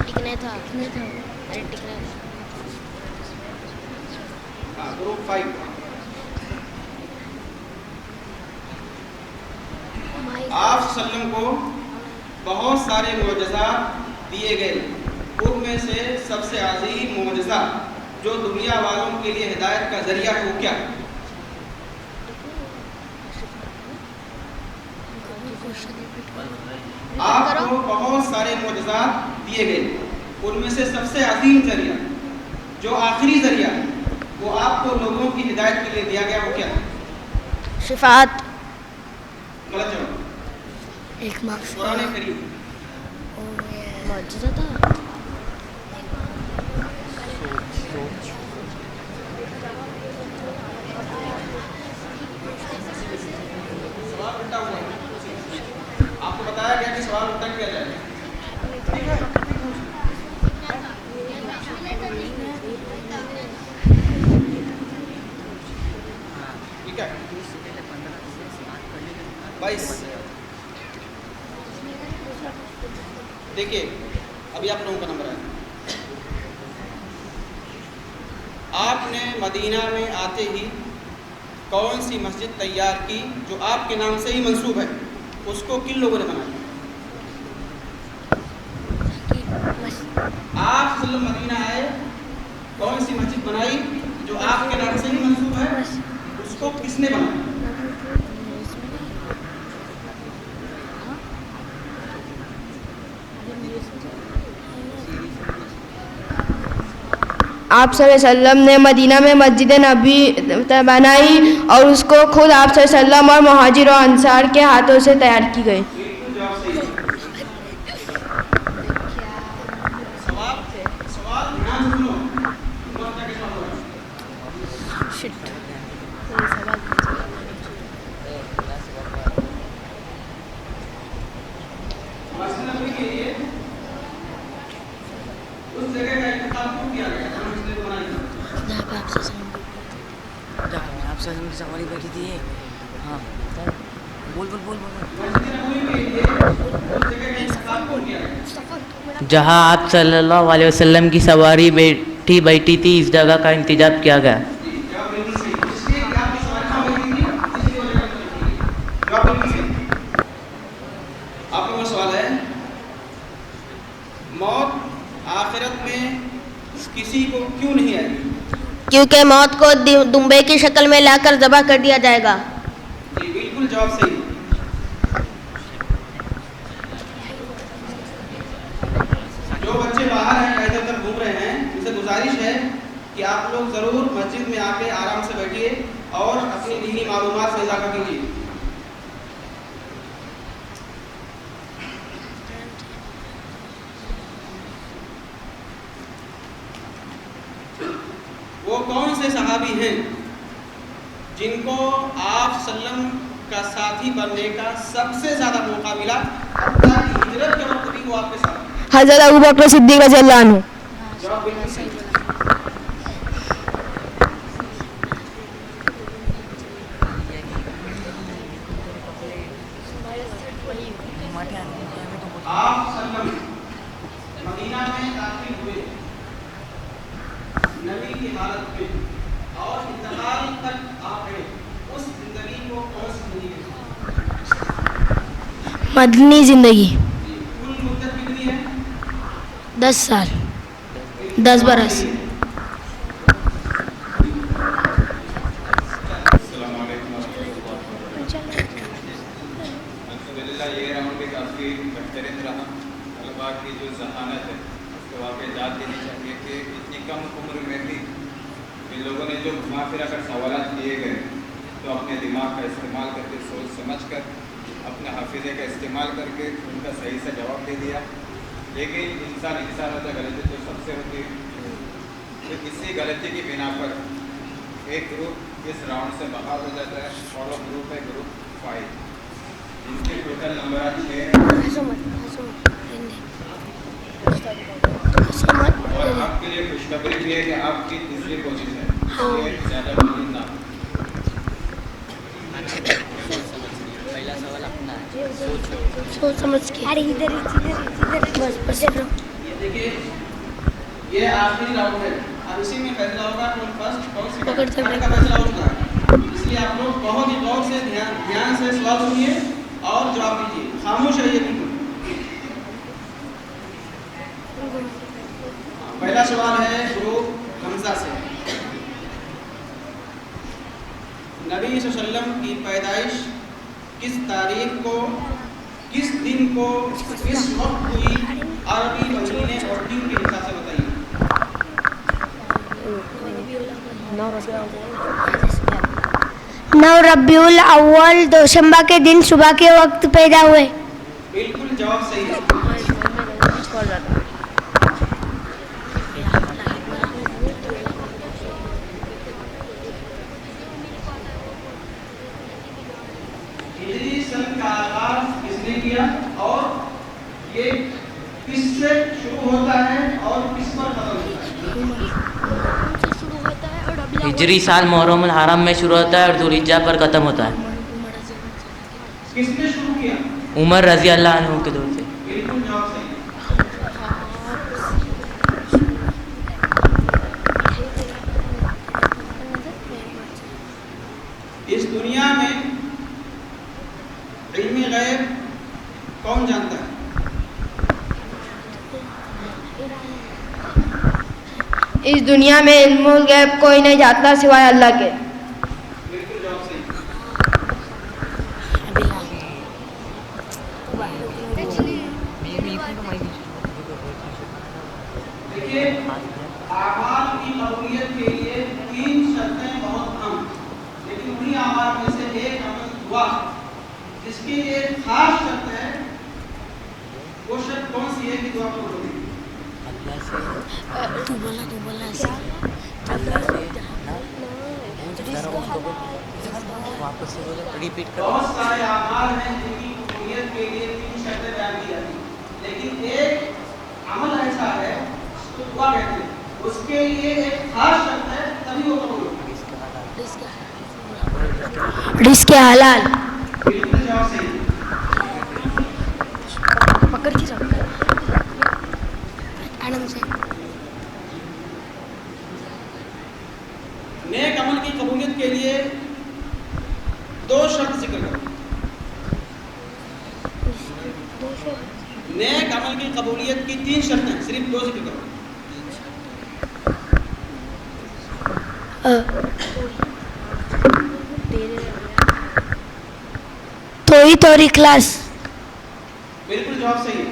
टिकने था, अरे टिकने था। हाँ, ग्रुप 5 आप सल्लम को बहुत सारे मोजज़ात दिए गए, उनमें से सबसे अजीम मोजज़ा जो दुनिया वालों के लिए हिदायत का जरिया है वो क्या है? आपको बहुत सारे मोजज़ात दिए गए, उनमें से सबसे अजीम जरिया जो आखिरी जरिया है वो आपको लोगों की हिदायत के लिए दिया गया वो क्या है? शिफात। गलत जवाब। एक मार्क्स कुरान करीम। मौजूदा था। सवाल उल्टा हुआ है। आपको बताया गया कि सवाल उल्टा किया जाएगा। ठीक है? ठीक है। 22 देखिए, अभी आप लोगों का नंबर है। आपने मदीना में आते ही कौन सी मस्जिद तैयार की जो आपके नाम से ही मंसूब है, उसको किन लोगों ने बनाया? आप सल्लम मदीना आए, कौन सी मस्जिद बनाई जो आपके नाम से ही मंसूब है, उसको किसने बनाया? आप सल्लल्लाहु अलैहि वसल्लम ने मदीना में मस्जिद नबी बनाई और उसको खुद आप सल्लल्लाहु अलैहि वसल्लम और मुहाजिर और अंसार के हाथों से तैयार की गई। बिल्कुल जवाब सही है। सवाल ध्यान से सुनो। तुम्हारा क्या सवाल हो रहा है? मस्जिद नबी के लिए उस जगह का इंतखाब क्यों किया गया? मस्जिद बनाई आपसे की सवारी बैठी थी। हाँ बोल। मस्जिद नबी के लिए उस जगह का इंतखाब क्यों किया गया? जहाँ आप सल्लल्लाहु अलैहि वसल्लम की सवारी बैठी थी, इस जगह का इंतजाम किया गया। जवाब बिल्कुल सही। इसलिए कि आपकी सवारी कहाँ बैठी थी, इसलिए वो जगह पर बैठी थी। जवाब बिल्कुल सही। आप लोगों का सवाल है, मौत आखिरत में किसी को क्यों नहीं आएगी? क्योंकि मौत को दुम्बे की शक्ल में लाकर ज़बह कर दिया जाएगा। जी बिल्कुल जवाब सही। जो बच्चे बाहर हैं, इधर उधर घूम रहे हैं, उनसे गुजारिश है कि आप लोग ज़रूर मस्जिद में आके आराम से बैठिए और अपनी दीनी मालूमात में इजाफा कीजिए। वो कौन से सहाबी हैं जिनको आप सल्लम का साथी बनने का सबसे ज़्यादा मौका मिला, हत्ता कि हिजरत के वक्त भी वो आपके साथ? हज़रत अबू बकर सिद्दीक़ रज़ियल्लाहु अन्हु। जवाब बिल्कुल सही। आप सल्लम मदीना में दाखिल हुए नबी की हालत में और इंतकाल तक आप गए, उस जिंदगी को कौन सी जिंदगी कहते हैं? मदनी ज़िंदगी। कुल मुद्दत कितनी है? 10 साल 10 बरस। अल्हम्दुलिल्लाह ये राउंड भी काफ़ी बेहतरीन रहा। तलबा की जो जहानत है उसको वाकई दाद देनी चाहिए कि इतनी कम उम्र में भी इन लोगों ने जो घुमा फिरा कर सवाल किए गए तो अपने दिमाग का इस्तेमाल करके, सोच समझ कर, अपने हाफिज़े का इस्तेमाल करके उनका सही से जवाब दे दिया। लेकिन इंसान होता है, गलती तो सबसे होती है। तो इसी गलती की बिना पर एक ग्रुप इस राउंड से बाहर हो जाता है और वो ग्रुप है ग्रुप 5, जिनके टोटल नंबर 6 और आपके लिए खुशखबरी भी है कि आपकी तीसरी पोजीशन है, ज़्यादा उम्मीद ना। सोच समझ के। अरे इधर बस देखिए ये आखिरी राउंड है, अब इसी में फैसला होगा कौन फर्स्ट कौन सी पकड़ सकते हैं। का फैसला हो चुका है। इसलिए आप लोग बहुत ही गौर से ध्यान से सवाल सुनिए और जवाब दीजिए। खामोश रहिए बिल्कुल। पहला सवाल है ग्रुप हमजा से। नबी सल्लल्लाहु अलैहि वसल्लम की पैदाइश किस तारीख को, किस दिन को, किस वक्त हुई, अरबी महीने और दिन के हिसाब से बताइए। 9 रबीउल अव्वल दोशंबा के दिन सुबह के वक्त पैदा हुए। बिल्कुल जवाब सही है। हिजरी सन का आगाज किसने किया और ये किससे शुरू होता है और किस पर खत्म होता है? हिजरी साल मुहर्रम अल हराम में शुरू होता है और दुलहिज्जा पर ख़त्म होता है। किसने शुरू किया? उमर रज़ी अल्लाह अन्हु के दौर से। बिल्कुल जवाब सही है। इस दुनिया में इल्म गैब कौन जानता है? इस दुनिया में इल्मुल गैब कोई नहीं जानता सिवाय अल्लाह के। बिल्कुल जवाब सही। देखिए आमाल की कबूलियत के लिए 3 शर्तें बहुत अहम, लेकिन उन्हीं आमाल में से एक अमल दुआ जिसकी एक खास शर्त है। वो शर्त कौन सी है कि दुआ कबूल होगी? बहुत सारे आमाल हैं जिनकी कबूलियत के लिए 3 शर्तें बयान की जाती हैं, लेकिन एक अमल ऐसा है उसको दुआ कहते हैं, उसके लिए एक खास शर्त है तभी वो कबूल होगा। रिस्क हलाल। बिल्कुल जवाब सही है। पकड़ के रख आराम से। नेक अमल की कबूलियत के लिए 2 शर्त जिक्र करो। नेक अमल की कबूलियत की 3 शर्तें, सिर्फ 2 जिक्र करो। तोई तोरी क्लास। बिल्कुल जवाब सही है।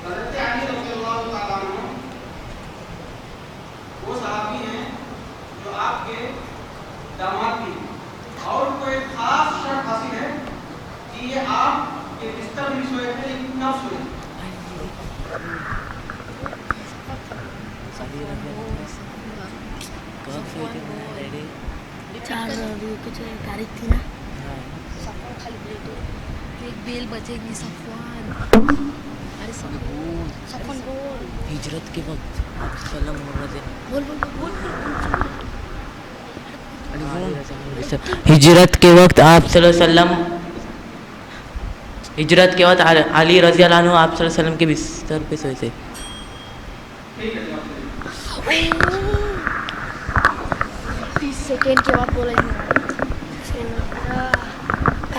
हज़रत अली रज़ियल्लाहु ताला अन्हु वो सहाबी हैं जो आपके दामाद भी हैं और उनको एक खास शर्त हासिल है कि ये आप बिस्तर में भी सोए थे, लेकिन क्या सोए? चार कुछ तारीख थी ना, एक बेल बजेगी सफवान, अरे सफवान बोल, हिजरत के वक्त आप सल्लम बोल बोल बोल हिजरत के वक्त आप सल्लम हिजरत के वक्त अली रज़ी अल्लाह अन्हु आप सल्लम के बिस्तर पे सोए थे। ठीक है जवाब सही। 30 सेकेंड के बाद बोला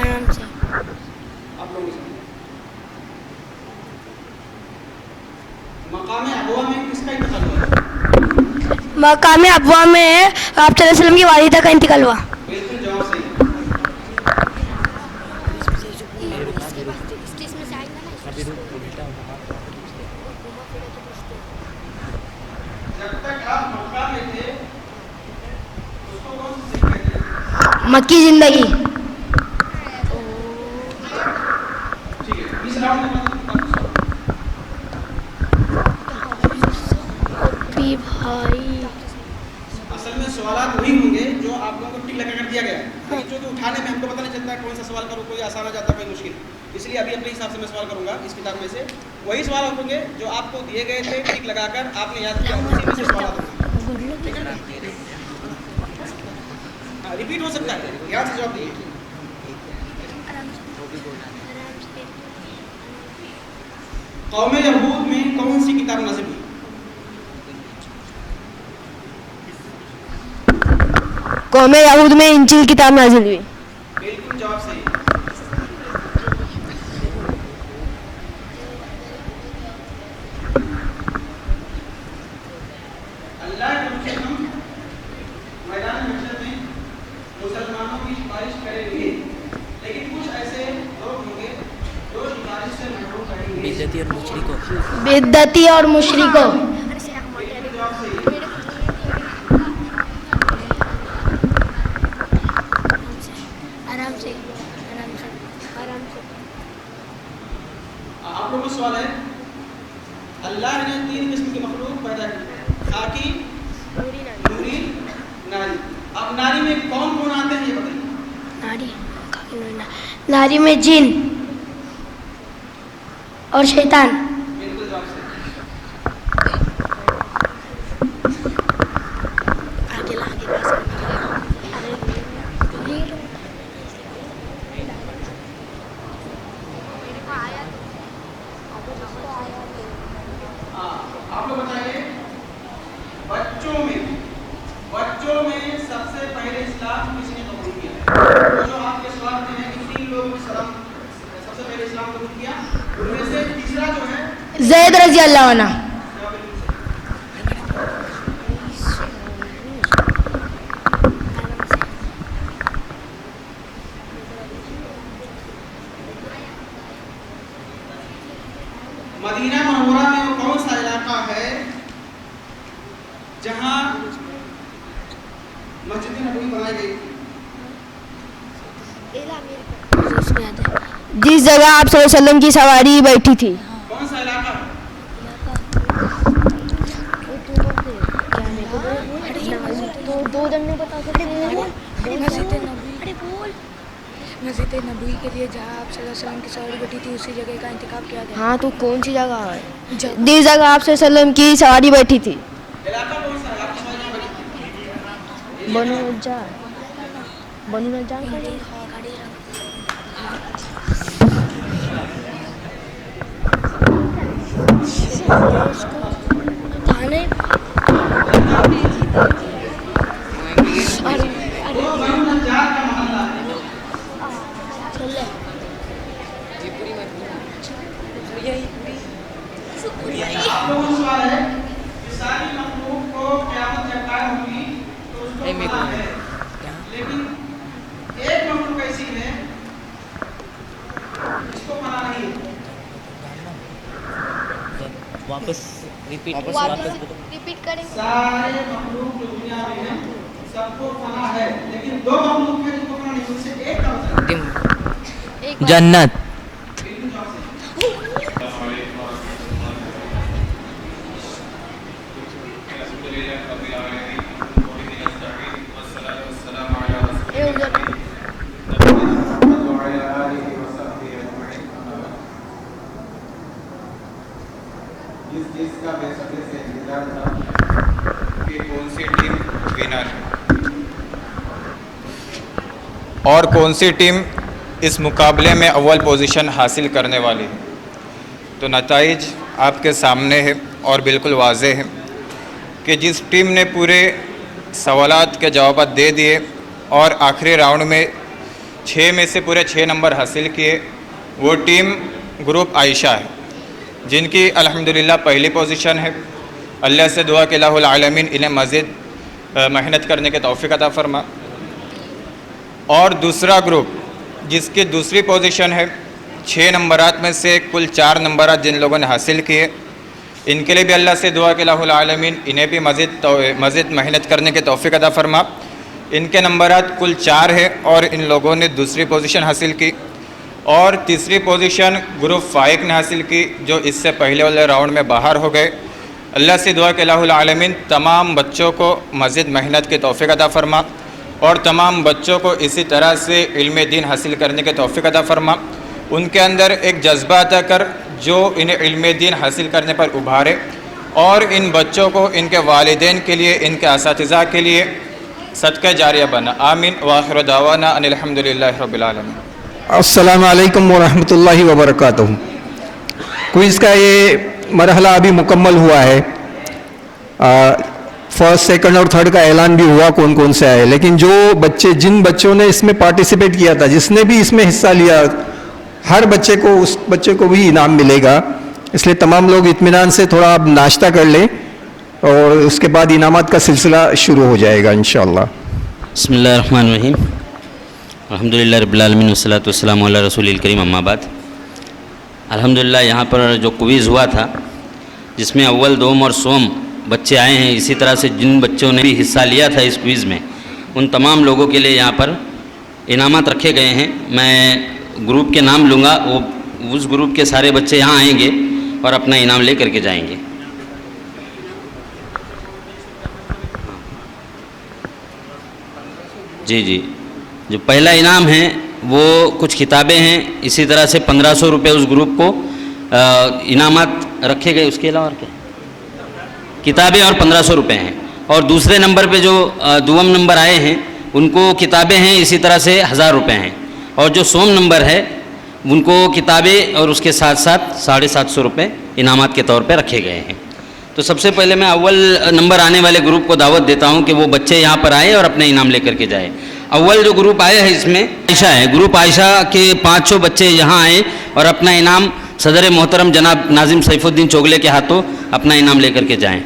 आराम से। आप लोगों से मकाम अबवा में किसका इंतकाल हुआ? मकाम अबवा में आप वसल्लम की वालिदा का इंतकाल हुआ। बिल्कुल जवाब सही। जब तक आप मक्का में थे उसको कौन सी सिख कहते हैं? मक्की जिंदगी। ठीक है, इस राउंड में भाई असल में सवालात वही होंगे जो आप लोगों को टिक लगा कर दिया गया है, लेकिन जो कि उठाने में हमको पता नहीं चलता है कौन सा सवाल करूँ, कोई आसान आ जाता है, कोई मुश्किल। इसलिए अभी अपने हिसाब से मैं सवाल करूँगा इस किताब में से। वही सवाल होंगे जो आपको दिए गए थे, टिक लगाकर आपने याद किया, उसी में से सवाल होंगे। ठीक है ना? हाँ, रिपीट हो सकता है, ध्यान से जवाब दिए। कौमे यहूद में कौन सी किताब नाज़िल हुई? कौमे यहूद में इंजील किताब नाज़िल हुई। बिल्कुल जवाब सही। अल्लाह के बच्चे हम मैदान महशर में मुसलमानों की सिफारिश करेंगे, लेकिन कुछ ऐसे लोग होंगे जो सिफारिश से महरूम करेंगे। बेइज्जती और मुशरिकों बेइज्जती और मुशरिकों। बिल्कुल जवाब सही। आराम से आराम से आराम से। आप लोगों को सवाल है, अल्लाह ने 3 किस्म की मखलूक पैदा की, खाकी, नूरी, नारी। अब नारी में कौन कौन आते हैं ये बताइए। नारी में जिन और शैतान। बिल्कुल जवाब सही। आप लोग बताइए, बच्चों में सबसे पहले इस्लाम किसने कबूल किया? तो जो आपके सवाल में है कि 3 लोगों ने सबसे पहले इस्लाम कबूल किया, उनमें से तीसरा जो है ज़ैद रज़ी अल्लाह अन्हु। मदीना मनव्वरा में वो कौन सा इलाका है जहां मस्जिद नबवी बनाई गई थी? जिस जगह आप सल्लल्लाहु अलैहि वसल्लम की सवारी बैठी थी। कौन सा इलाका है? दो जन बता सकते हैं। मस्जिद नबवी के लिए जहाँ आप सल्लल्लाहु अलैहि वसल्लम की सवारी बैठी थी उसी जगह का इंतखाब किया गया। हाँ, तो कौन सी जगह है? जिस जगह आप सल्लल्लाहु अलैहि वसल्लम की सवारी बैठी थी। इलाका कौन सा है आपकी समझ में बनी? बनु नज्जार वो बनु नज्जार का मोहल्ला है। आप लोगों को सवाल है कि सारी मखलूक को क़यामत जब कायम होगी तो उसको पता है, लेकिन एक मखलूक ऐसी है जिसको पता नहीं है। वापस रिपीट रिपीट करेंगे। सारे मखलूक जो दुनिया में है सबको पता है, लेकिन 2 मखलूक है जिनको पता नहीं, उनसे एक का बताइए। जन्नत बिल्कुल जवाब इसका बेसब्री से इंतजार था कि कौन सी टीम विनर है और कौन सी टीम इस मुकाबले में अव्वल पोजीशन हासिल करने वाली है। तो नताइज आपके सामने है और बिल्कुल वाज़े है कि जिस टीम ने पूरे सवालात के जवाब दे दिए और आखिरी राउंड में 6 में से पूरे 6 नंबर हासिल किए, वो टीम ग्रुप आयशा है, जिनकी अल्हम्दुलिल्लाह पहली पोजीशन है। अल्लाह से दुआ कि अल्लाहुल आलमीन इन्हें मज़ीद मेहनत करने के तौफ़ीक़ अता फरमा। और दूसरा ग्रुप जिसकी दूसरी पोजीशन है, 6 नंबरात में से कुल 4 नंबरात जिन लोगों ने हासिल किए, इनके लिए भी अल्लाह से दुआ कि अल्लाहुल आलमीन इन्हें भी मज़ीद मेहनत करने के तौफ़ीक़ अता फरमा। इनके नंबरात कुल 4 है और इन लोगों ने दूसरी पोजीशन हासिल की। और तीसरी पोजीशन ग्रुप फ़ाइक ने हासिल की, जो इससे पहले वाले राउंड में बाहर हो गए। अल्लाह से दुआ कि अल्लाहुल आलमीन तमाम बच्चों को मज़ीद मेहनत के तौफ़ीक़ अता फरमा और तमाम बच्चों को इसी तरह से इल्म दीन हासिल करने के तौफ़ीक़ अता फरमा। उनके अंदर एक जज्बा अता कर जो इन्हें इल्म दीन हासिल करने पर उभारे और इन बच्चों को इनके वालिदैन के लिए, इनके असातिज़ा के लिए सदका जारिया बना। आमीन व आखिर दावाना अनिल हम्दुलिल्लाहि रब्बिल आलमीन। अस्सलामु अलैकुम वरहमतुल्लाहि वबरकातुहू। क्विज़ का ये मरहला अभी मुकम्मल हुआ है। फर्स्ट, सेकंड और थर्ड का ऐलान भी हुआ कौन कौन से आए, लेकिन जिन बच्चों ने इसमें पार्टिसिपेट किया था, जिसने भी इसमें हिस्सा लिया, हर बच्चे को उस बच्चे को भी इनाम मिलेगा। इसलिए तमाम लोग इत्मीनान से थोड़ा अब नाश्ता कर लें और उसके बाद इनामात का सिलसिला शुरू हो जाएगा इंशाअल्लाह। बिस्मिल्लाहिर्रहमानिर्रहीम, अल्हम्दुलिल्लाह रब्बिल आलमीन वस्सलातु वस्सलामु अला रसूलिल करीम, अम्मा बाद। अल्हम्दुलिल्लाह यहाँ पर जो क्विज़ हुआ था, जिसमें अव्वल, दोम और सोम बच्चे आए हैं, इसी तरह से जिन बच्चों ने भी हिस्सा लिया था इस क्विज़ में, उन तमाम लोगों के लिए यहाँ पर इनामात रखे गए हैं। मैं ग्रुप के नाम लूँगा, वो उस ग्रुप के सारे बच्चे यहाँ आएंगे और अपना इनाम ले करके जाएंगे। जी जी, जो पहला इनाम है वो कुछ किताबें हैं, इसी तरह से 1500 रुपये उस ग्रुप को इनामात रखे गए। उसके अलावा और क्या, किताबें और 1500 रुपये हैं। और दूसरे नंबर पे जो दुवम नंबर आए हैं उनको किताबें हैं, इसी तरह से 1000 रुपये हैं। और जो सोम नंबर है उनको किताबें और उसके साथ साथ 750 रुपये इनामात के तौर पे रखे गए हैं। तो सबसे पहले मैं अव्वल नंबर आने वाले ग्रुप को दावत देता हूं कि वो बच्चे यहाँ पर आए और अपने इनाम लेकर के जाए। अव्वल जो ग्रुप आया है इसमें आयशा है, ग्रुप आयशा के 500 बच्चे यहाँ आए और अपना इनाम सदर मोहतरम जनाब नाजिम सैफुद्दीन चोगले के हाथों अपना इनाम लेकर के जाएँ।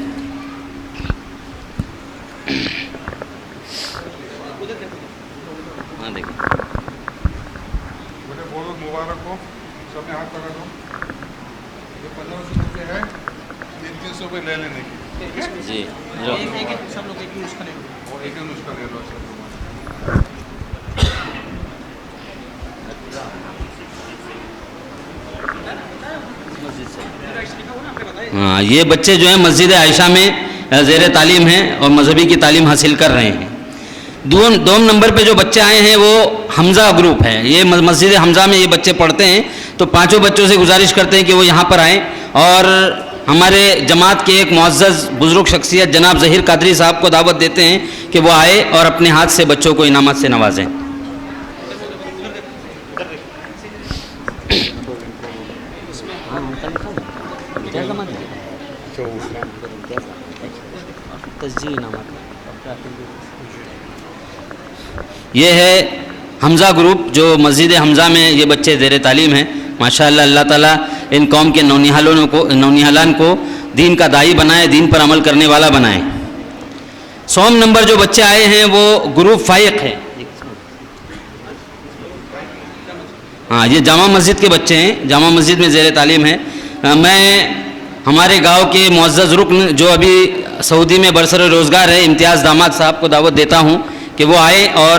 हाँ देखिए, मुबारक हो, सबने हाथ पकड़ दो। ये 1500 रुपये है, 300 रुपये ले लेने की जी। सब लोग एक ही नुस्खा ले लो और एक नुस्खा ले लो। हाँ, ये बच्चे जो हैं मस्जिद आयशा में ज़ेर तालीम हैं और मजहबी की तालीम हासिल कर रहे हैं। दोम नंबर पे जो बच्चे आए हैं वो हमज़ा ग्रुप है, ये मस्जिद हमज़ा में ये बच्चे पढ़ते हैं। तो 5 बच्चों से गुजारिश करते हैं कि वो यहाँ पर आएँ और हमारे जमात के एक मुअज़्ज़ज़ बुज़ुर्ग शख्सियत जनाब ज़हीर कादरी साहब को दावत देते हैं कि वो आए और अपने हाथ से बच्चों को इनामात से नवाजें। ये है हमज़ा ग्रुप जो मस्जिद हमज़ा में ये बच्चे ज़ेर तालीम हैं। माशाअल्लाह, अल्लाह ताला इन कौम के नौनिहालान को दीन का दाई बनाए, दीन पर अमल करने वाला बनाए। सोम नंबर जो बच्चे आए हैं वो ग्रुप फ़ाइक है। हाँ, ये जामा मस्जिद के बच्चे हैं, जामा मस्जिद में ज़ेर तालीम है। मैं हमारे गांव के मुअज़्ज़ज़ रुकन जो अभी सऊदी में बरसर रोज़गार है, इम्तियाज़ दामाद साहब को दावत देता हूँ कि वो आए और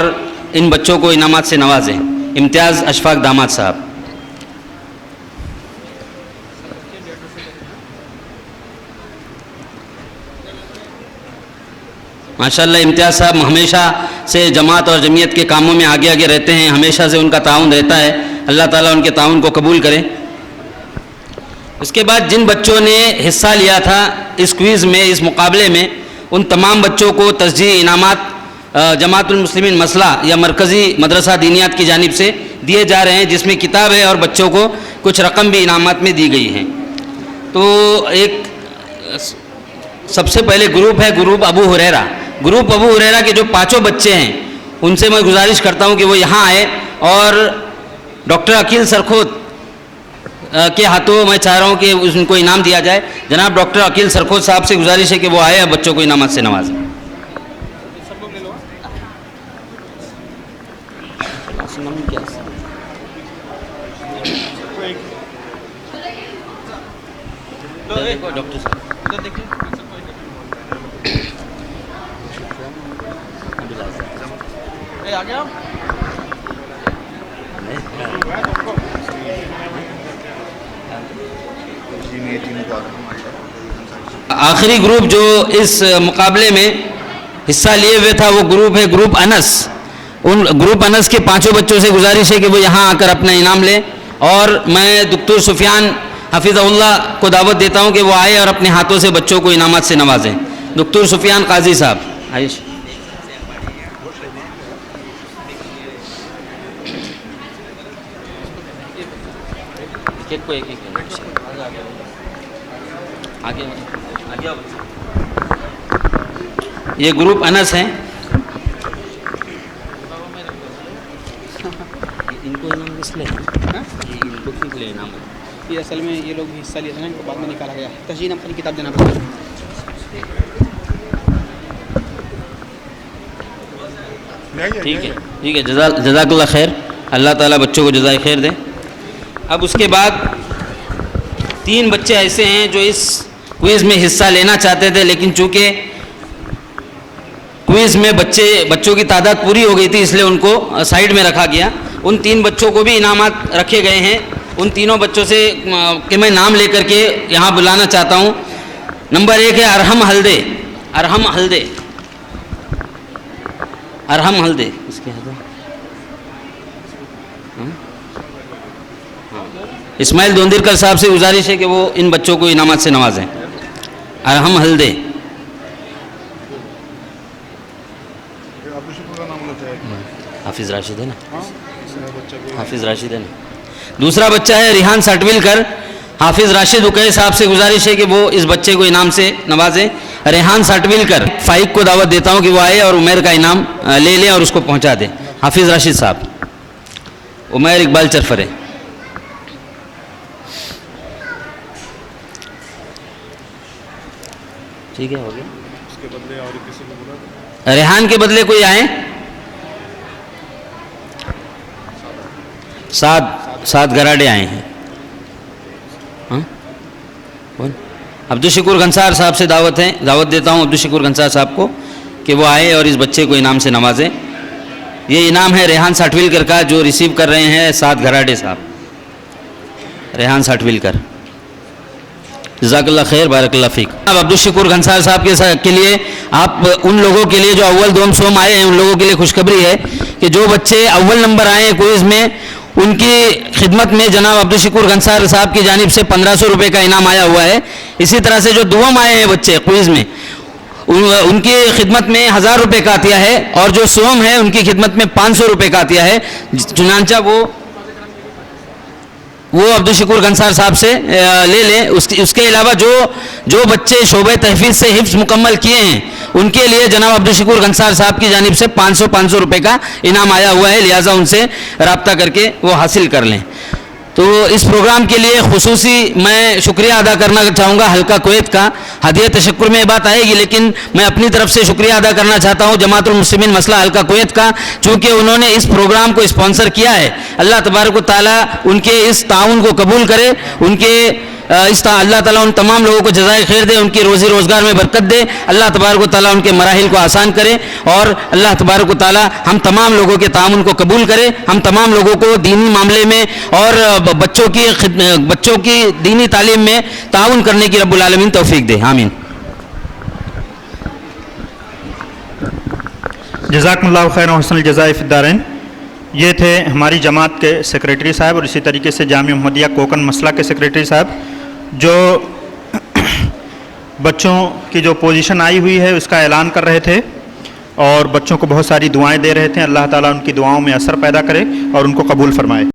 इन बच्चों को इनामात से नवाजें। इम्तियाज़ अशफाक दामाद साहब। माशाल्लाह इम्तियाज़ साहब हमेशा से जमात और जमीयत के कामों में आगे आगे रहते हैं, हमेशा से उनका ताउन रहता है। अल्लाह ताला उनके ताउन को कबूल करे। उसके बाद जिन बच्चों ने हिस्सा लिया था इस क्विज़ में, इस मुकाबले में, उन तमाम बच्चों को तस्जीह इनामात जमातुल मुस्लिमीन मसला या मरकज़ी मदरसा दीनियात की जानिब से दिए जा रहे हैं, जिसमें किताब है और बच्चों को कुछ रकम भी इनामात में दी गई हैं। तो एक सबसे पहले ग्रुप है ग्रुप अबू हुरैरा। ग्रुप अबू हुरैरा के जो 5 बच्चे हैं उनसे मैं गुजारिश करता हूं कि वो यहाँ आए और डॉक्टर अकील सरखोत के हाथों मैं चाह रहा हूं कि उनको इनाम दिया जाए। जनाब डॉक्टर अकील सरखोत साहब से गुजारिश है कि वो आए और बच्चों को इनामत से नवाजें। डॉक्टर साहब आखिरी ग्रुप जो इस मुकाबले में हिस्सा लिए हुए था वो ग्रुप है ग्रुप अनस। उन ग्रुप अनस के 5 बच्चों से गुजारिश है कि वो यहाँ आकर अपना इनाम लें और मैं डॉक्टर सुफियान हफिज़हुल्लाह को दावत देता हूँ कि वो आए और अपने हाथों से बच्चों को इनामत से नवाजें। डॉक्टर सुफियान काजी साहब आइश। आगे ये ग्रुप अनस हैं। इनको इनाम किस लिए इनको किस लिए इनाम? ये असल में ये लोग हिस्सा लिए थे ना, इनको बाद में निकाला गया। तस्जीह अपनी किताब देना पड़ेगा। ठीक है जज़ाकल्लाह खैर। अल्लाह ताला बच्चों को जज़ाए खैर दे। अब उसके बाद 3 बच्चे ऐसे हैं जो इस क्विज़ में हिस्सा लेना चाहते थे, लेकिन चूँकि क्विज़ में बच्चों की तादाद पूरी हो गई थी इसलिए उनको साइड में रखा गया। उन 3 बच्चों को भी इनामात रखे गए हैं। उन तीनों बच्चों से कि मैं नाम लेकर के यहाँ बुलाना चाहता हूँ। नंबर 1 है अरहम हल्दे। अरहम हल्दे, अरहम हल्दे इसके इस्माइल दोंदिरकर साहब से गुजारिश है कि वो इन बच्चों को इनामत से नवाजें। अरहम हल्दे, हाफिज़ राशिद है ना, हाफिज़ राशिद है ना। दूसरा बच्चा है रिहान साटविलकर। हाफिज़ राशिद उकई साहब से गुजारिश है कि वो इस बच्चे को इनाम से नवाजें। रेहान साटविलकर फाइक को दावत देता हूँ कि वो आए और उमैर का इनाम ले लें और उसको पहुँचा दें। हाफिज़ राशिद साहब, उमैर इकबाल चरफरे। ठीक है, हो गया। उसके बदले और किसी को बोला? रेहान के बदले कोई आए? सात गराडे आए हैं। हाँ, अब्दुल शकूर गंसार साहब से दावत देता हूँ अब्दुल शकूर गंसार साहब को कि वो आए और इस बच्चे को इनाम से नवाजें। ये इनाम है रेहान साटविलकर का जो रिसीव कर रहे हैं 7 गराडे साहब। रेहान साटविलकर, जज़ाकल्लाह खैर, बारकल्लाह फ़ीक। अब अब्दुल शकूर गंसार साहब के लिए, आप उन लोगों के लिए जो अव्वल दोम सोम आए हैं, उन लोगों के लिए खुशखबरी है कि जो बच्चे अव्वल नंबर आए हैं क्विज़ में, उनकी खिदमत में जनाब अब्दुल शकूर गंसार साहब की जानिब से 1500 रुपये का इनाम आया हुआ है। इसी तरह से जो दुआम आए हैं बच्चे क्विज़ में, उनकी खिदमत में 1000 रुपये का अतिया है और जो सोम है उनकी खिदमत में 500 रुपये का अतिया है। चुनांचा वो अब्दुल शकूर गंसार साहब से ले लें। उसके अलावा जो बच्चे शोबे तहफ़ीज़ से हिफ्ज़ मुकम्मल किए हैं उनके लिए जनाब अब्दुल शकूर गंसार साहब की जानिब से 500 रुपये का इनाम आया हुआ है, लिहाजा उनसे रब्ता करके वो हासिल कर लें। तो इस प्रोग्राम के लिए खुसूसी मैं शुक्रिया अदा करना चाहूँगा हल्का कुवैत का। हदिया तशक्कुर में बात आएगी, लेकिन मैं अपनी तरफ से शुक्रिया अदा करना चाहता हूँ जमातुल मुस्लिमीन मसला हल्का कुवैत का, चूँकि उन्होंने इस प्रोग्राम को स्पॉन्सर किया है। अल्लाह तबारक व तआला उनके इस ताउन को कबूल करे, अल्लाह ताला उन तमाम लोगों को जज़ाए खैर दे, उनकी रोज़ी रोज़गार में बरकत दे। अल्लाह तबारक व तआला उनके मराहिल को आसान करे और अल्लाह तबारक व तआला हम तमाम लोगों के ताउन को कबूल करे। हम तमाम लोगों को दीनी मामले में और बच्चों की दीनी तालीम में ताउन करने की रब्बुल आलमीन तौफीक दे। आमीन। जज़ाकुमुल्लाहु खैरन व हसनुल जज़ाए फ़िद्दारैन। ये थे हमारी जमात के सेक्रेटरी साहब और इसी तरीके से जामिया मुहम्मदिया कोकन मसला के सेक्रेटरी साहब, जो बच्चों की जो पोजीशन आई हुई है उसका ऐलान कर रहे थे और बच्चों को बहुत सारी दुआएं दे रहे थे। अल्लाह ताला उनकी दुआओं में असर पैदा करे और उनको कबूल फरमाए।